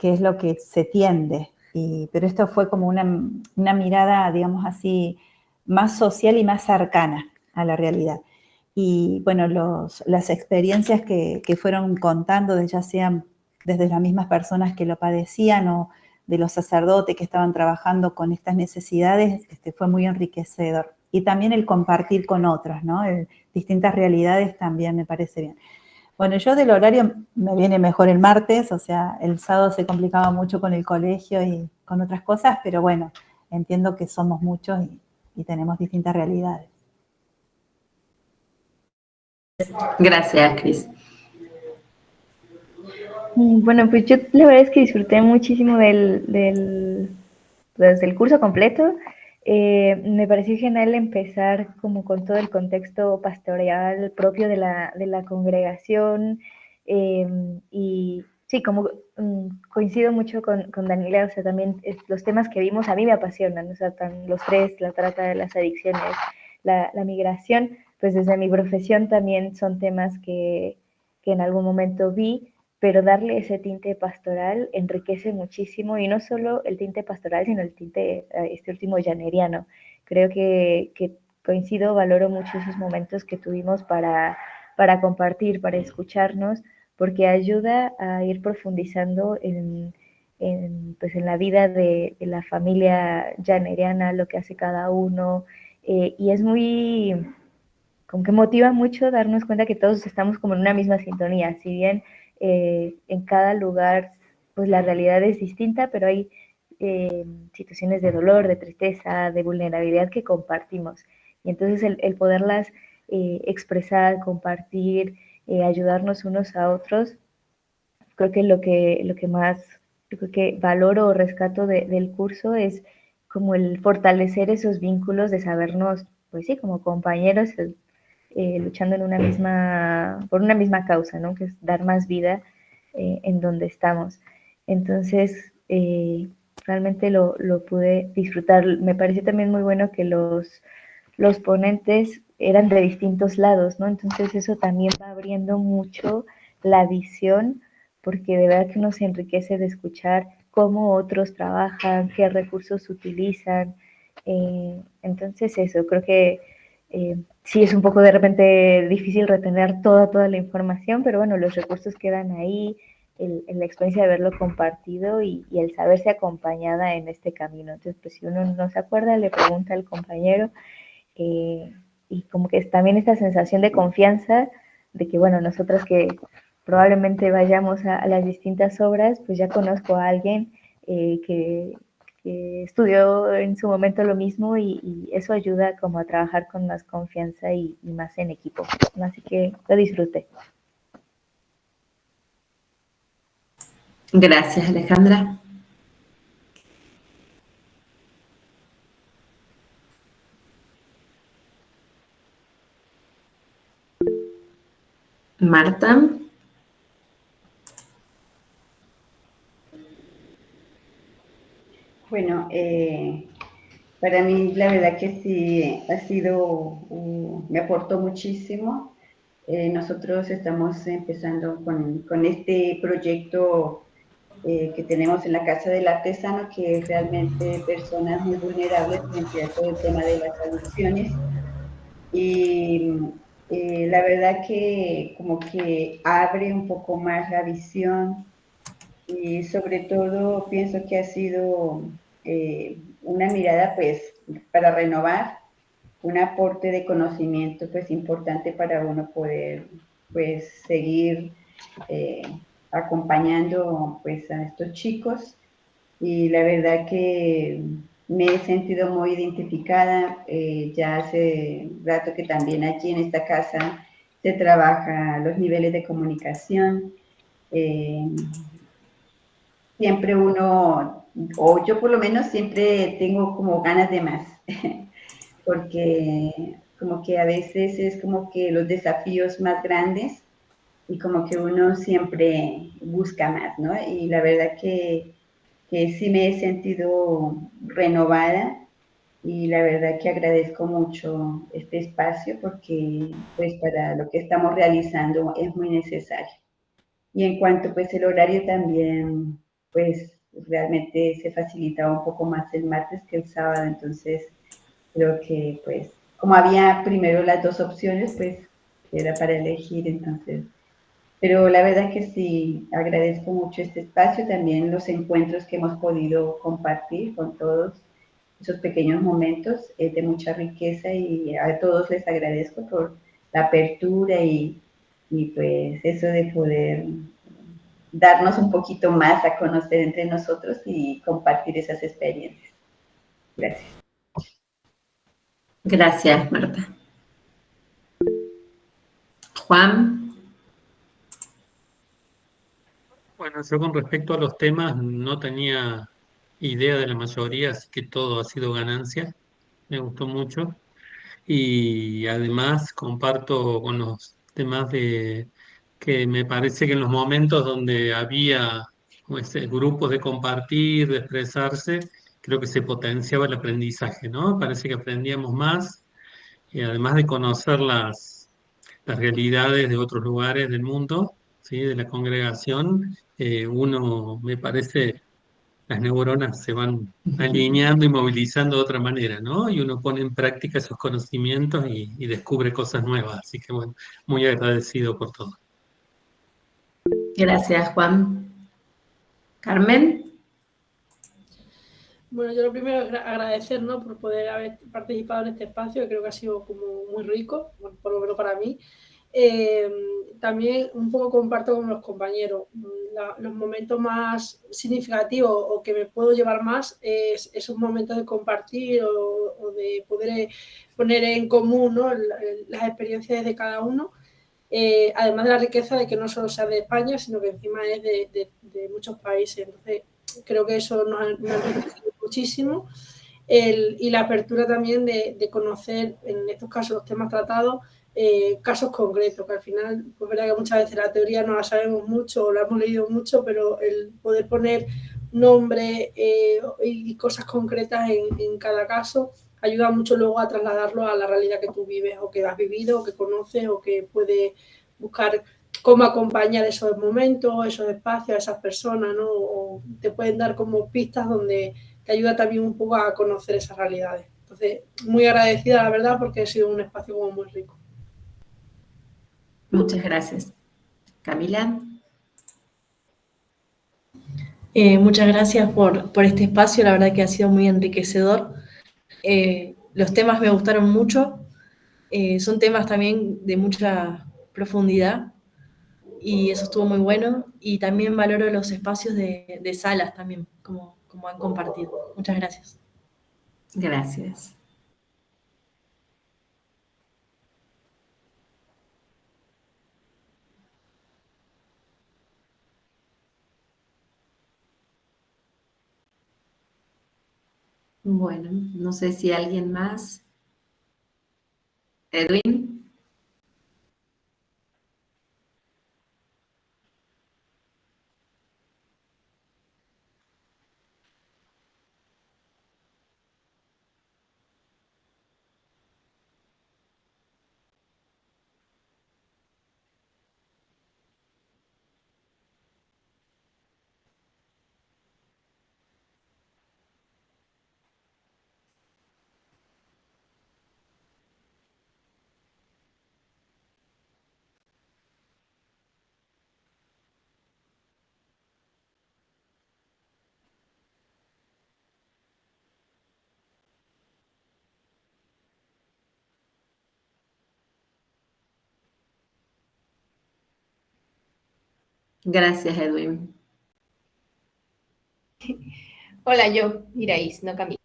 es lo que se tiende. Pero esto fue como una mirada, digamos así, más social y más cercana a la realidad. Y bueno, las experiencias que fueron contando, ya sean desde las mismas personas que lo padecían o de los sacerdotes que estaban trabajando con estas necesidades, fue muy enriquecedor. Y también el compartir con otros, ¿no? Distintas realidades también me parece bien. Bueno, yo del horario me viene mejor el martes, o sea, el sábado se complicaba mucho con el colegio y con otras cosas, pero bueno, entiendo que somos muchos y tenemos distintas realidades. Gracias, Cris. Bueno, pues yo la verdad es que disfruté muchísimo desde el curso completo. Me pareció genial empezar como con todo el contexto pastoral propio de la congregación. Y sí, como coincido mucho con Daniela, o sea, también los temas que vimos a mí me apasionan, o sea, los tres, la trata de las adicciones, la migración, pues desde mi profesión también son temas que en algún momento vi, pero darle ese tinte pastoral enriquece muchísimo, y no solo el tinte pastoral, sino el tinte, este último, llaneriano. Creo que coincido, valoro mucho esos momentos que tuvimos para compartir, para escucharnos, porque ayuda a ir profundizando pues en la vida de la familia llaneriana, lo que hace cada uno, y es muy, como que motiva mucho darnos cuenta que todos estamos como en una misma sintonía, si bien en cada lugar pues la realidad es distinta, pero hay situaciones de dolor, de tristeza, de vulnerabilidad que compartimos, y entonces el poderlas expresar, compartir, ayudarnos unos a otros, creo que lo que más creo que valoro o rescato del curso es como el fortalecer esos vínculos de sabernos, pues sí, como compañeros, luchando por una misma causa, ¿no? Que es dar más vida en donde estamos. Entonces, realmente lo pude disfrutar. Me pareció también muy bueno que los ponentes eran de distintos lados, ¿no? Entonces eso también va abriendo mucho la visión, porque de verdad que uno se enriquece de escuchar cómo otros trabajan, qué recursos utilizan. Entonces eso, creo que sí es un poco de repente difícil retener toda la información, pero bueno, los recursos quedan ahí, la experiencia de haberlo compartido y el saberse acompañada en este camino. Entonces, pues si uno no se acuerda, le pregunta al compañero, y como que es también esta sensación de confianza de que, bueno, nosotras que probablemente vayamos a las distintas obras, pues ya conozco a alguien que estudió en su momento lo mismo, y eso ayuda como a trabajar con más confianza y más en equipo. Así que lo disfruté. Gracias, Alejandra. Marta. Bueno, para mí la verdad que sí ha sido, me aportó muchísimo. Nosotros estamos empezando con este proyecto que tenemos en la Casa del Artesano, que es realmente personas muy vulnerables frente a todo el tema de las adicciones. Y la verdad que como que abre un poco más la visión, y sobre todo pienso que ha sido una mirada pues para renovar, un aporte de conocimiento pues importante para uno poder pues seguir acompañando pues a estos chicos. Y la verdad que me he sentido muy identificada. Ya hace rato que también aquí en esta casa se trabaja los niveles de comunicación. Siempre uno, o yo por lo menos siempre tengo como ganas de más, porque como que a veces es como que los desafíos más grandes y como que uno siempre busca más, ¿no? Y la verdad que sí me he sentido renovada y la verdad que agradezco mucho este espacio porque pues para lo que estamos realizando es muy necesario. Y en cuanto pues el horario también, pues realmente se facilitaba un poco más el martes que el sábado, entonces creo que pues como había primero las dos opciones, pues era para elegir, entonces. Pero la verdad que sí, agradezco mucho este espacio, también los encuentros que hemos podido compartir con todos esos pequeños momentos de mucha riqueza y a todos les agradezco por la apertura y pues eso de poder darnos un poquito más a conocer entre nosotros y compartir esas experiencias. Gracias. Gracias, Marta. Juan. Bueno, yo con respecto a los temas no tenía idea de la mayoría, así que todo ha sido ganancia. Me gustó mucho. Y además comparto con los temas de que me parece que en los momentos donde había pues, grupos de compartir, de expresarse, creo que se potenciaba el aprendizaje, ¿no? Parece que aprendíamos más y además de conocer las realidades de otros lugares del mundo, ¿sí? De la congregación, uno, me parece, las neuronas se van alineando y movilizando de otra manera, ¿no? Y uno pone en práctica esos conocimientos y descubre cosas nuevas. Así que, bueno, muy agradecido por todo. Gracias, Juan. Carmen. Bueno, yo lo primero es agradecer, ¿no?, por poder haber participado en este espacio, que creo que ha sido como muy rico, bueno, por lo menos para mí. También un poco comparto con los compañeros los momentos más significativos o que me puedo llevar más es esos momentos de compartir o de poder poner en común, ¿no?, las experiencias de cada uno. Además de la riqueza de que no solo sea de España, sino que encima es de muchos países. Entonces, creo que eso nos ha enriquecido muchísimo. Y la apertura también de conocer, en estos casos, los temas tratados, casos concretos, que al final, pues verdad que muchas veces la teoría no la sabemos mucho o la hemos leído mucho, pero el poder poner nombre y cosas concretas en cada caso ayuda mucho luego a trasladarlo a la realidad que tú vives o que has vivido o que conoces o que puedes buscar cómo acompañar esos momentos, esos espacios, a esas personas, ¿no? O te pueden dar como pistas donde te ayuda también un poco a conocer esas realidades. Entonces, muy agradecida, la verdad, porque ha sido un espacio como muy rico. Muchas gracias. Camila. Muchas gracias por este espacio, la verdad que ha sido muy enriquecedor. Los temas me gustaron mucho, son temas también de mucha profundidad y eso estuvo muy bueno. Y también valoro los espacios de salas también, como han compartido. Muchas gracias. Gracias. Bueno, no sé si alguien más. Edwin. Gracias, Edwin. Hola, yo, Iraís, no Camila.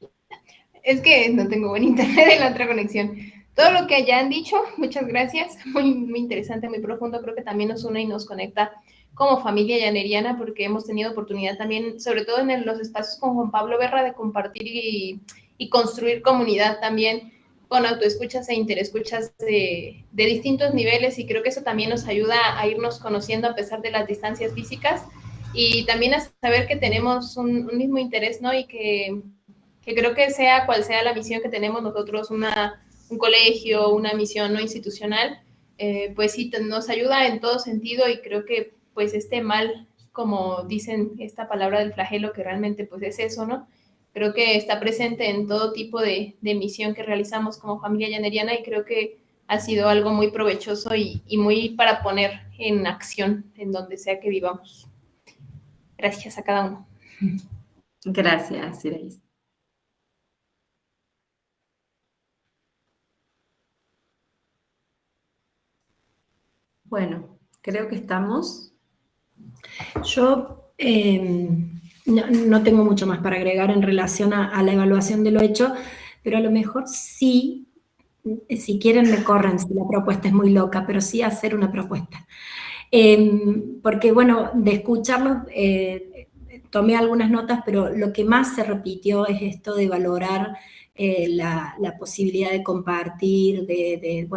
Es que no tengo buen internet en la otra conexión. Todo lo que ya han dicho, muchas gracias. Muy, muy interesante, muy profundo. Creo que también nos une y nos conecta como familia llaneriana, porque hemos tenido oportunidad también, sobre todo en los espacios con Juan Pablo Berra, de compartir y construir comunidad también con autoescuchas e interescuchas de distintos niveles, y creo que eso también nos ayuda a irnos conociendo a pesar de las distancias físicas, y también a saber que tenemos un mismo interés, ¿no? Y que creo que sea cual sea la misión que tenemos nosotros, un colegio, una misión no institucional, pues sí, nos ayuda en todo sentido, y creo que pues este mal, como dicen esta palabra del flagelo, que realmente pues es eso, ¿no? Creo que está presente en todo tipo de misión que realizamos como familia llaneriana, y creo que ha sido algo muy provechoso y muy para poner en acción en donde sea que vivamos. Gracias a cada uno. Gracias, Iraís. Bueno, creo que estamos. Yo no tengo mucho más para agregar en relación a la evaluación de lo hecho, pero a lo mejor sí, si quieren me corren si la propuesta es muy loca, pero sí hacer una propuesta. Porque bueno, de escucharlos tomé algunas notas, pero lo que más se repitió es esto de valorar la posibilidad de compartir, de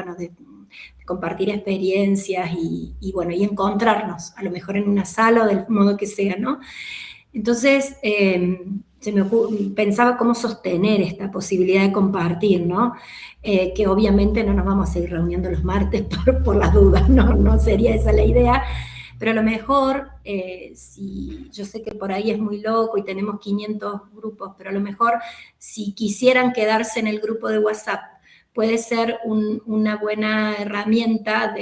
compartir experiencias y encontrarnos, a lo mejor en una sala o del modo que sea, ¿no? Entonces, pensaba cómo sostener esta posibilidad de compartir, ¿no? Que obviamente no nos vamos a seguir reuniendo los martes por las dudas, no sería esa la idea, pero a lo mejor, si yo sé que por ahí es muy loco y tenemos 500 grupos, pero a lo mejor si quisieran quedarse en el grupo de WhatsApp, puede ser una buena herramienta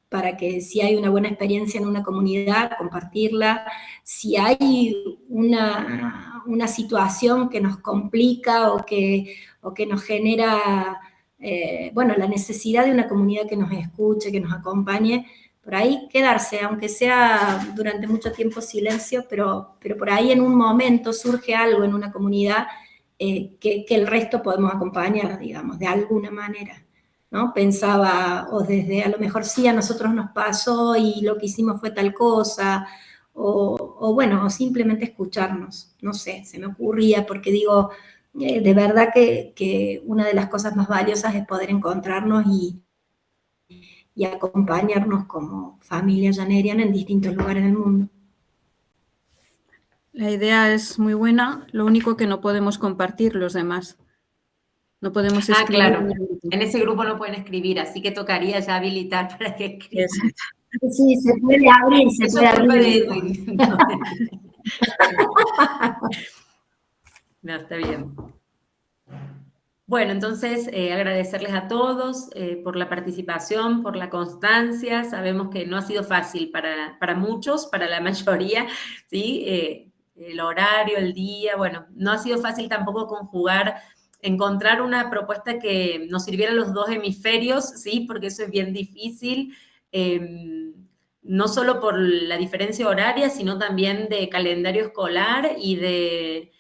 para que si hay una buena experiencia en una comunidad, compartirla. Si hay una situación que nos complica o que nos genera, la necesidad de una comunidad que nos escuche, que nos acompañe, por ahí quedarse, aunque sea durante mucho tiempo silencio, pero por ahí en un momento surge algo en una comunidad que el resto podemos acompañar, digamos, de alguna manera, ¿no? Pensaba, o desde a lo mejor sí a nosotros nos pasó y lo que hicimos fue tal cosa, o simplemente escucharnos, no sé, se me ocurría, porque digo, de verdad que una de las cosas más valiosas es poder encontrarnos y acompañarnos como familia llaneriana en distintos lugares del mundo. La idea es muy buena, lo único que no podemos compartir los demás. No podemos escribir. Claro, en ese grupo no pueden escribir, así que tocaría ya habilitar para que escriban. Sí, se puede abrir, se puede abrir. No, está bien. Bueno, entonces agradecerles a todos por la participación, por la constancia. Sabemos que no ha sido fácil para muchos, para la mayoría, ¿sí? El horario, el día, bueno, no ha sido fácil tampoco encontrar una propuesta que nos sirviera a los dos hemisferios, ¿sí? Porque eso es bien difícil, no solo por la diferencia horaria, sino también de calendario escolar y de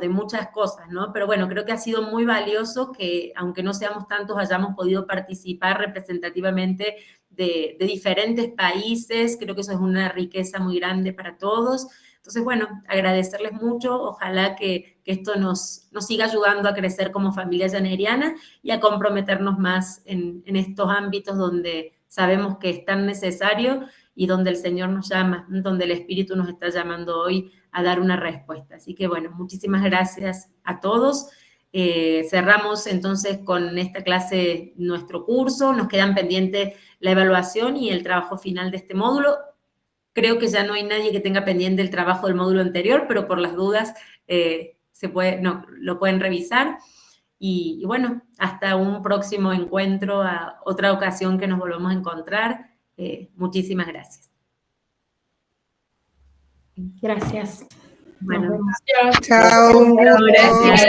muchas cosas, ¿no? Pero bueno, creo que ha sido muy valioso que, aunque no seamos tantos, hayamos podido participar representativamente de diferentes países. Creo que eso es una riqueza muy grande para todos. Entonces, bueno, agradecerles mucho. Ojalá que esto nos siga ayudando a crecer como familia llaneriana y a comprometernos más en estos ámbitos donde sabemos que es tan necesario y donde el Señor nos llama, donde el Espíritu nos está llamando hoy a dar una respuesta. Así que, bueno, muchísimas gracias a todos. Cerramos entonces con esta clase nuestro curso. Nos quedan pendientes la evaluación y el trabajo final de este módulo. Creo que ya no hay nadie que tenga pendiente el trabajo del módulo anterior, pero por las dudas lo pueden revisar. Y bueno, hasta un próximo encuentro, a otra ocasión que nos volvamos a encontrar. Muchísimas gracias. Gracias. Bueno, chao. Gracias.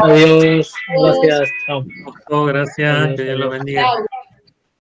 Adiós. Gracias. Chao. Gracias. Que Dios los bendiga. Chao.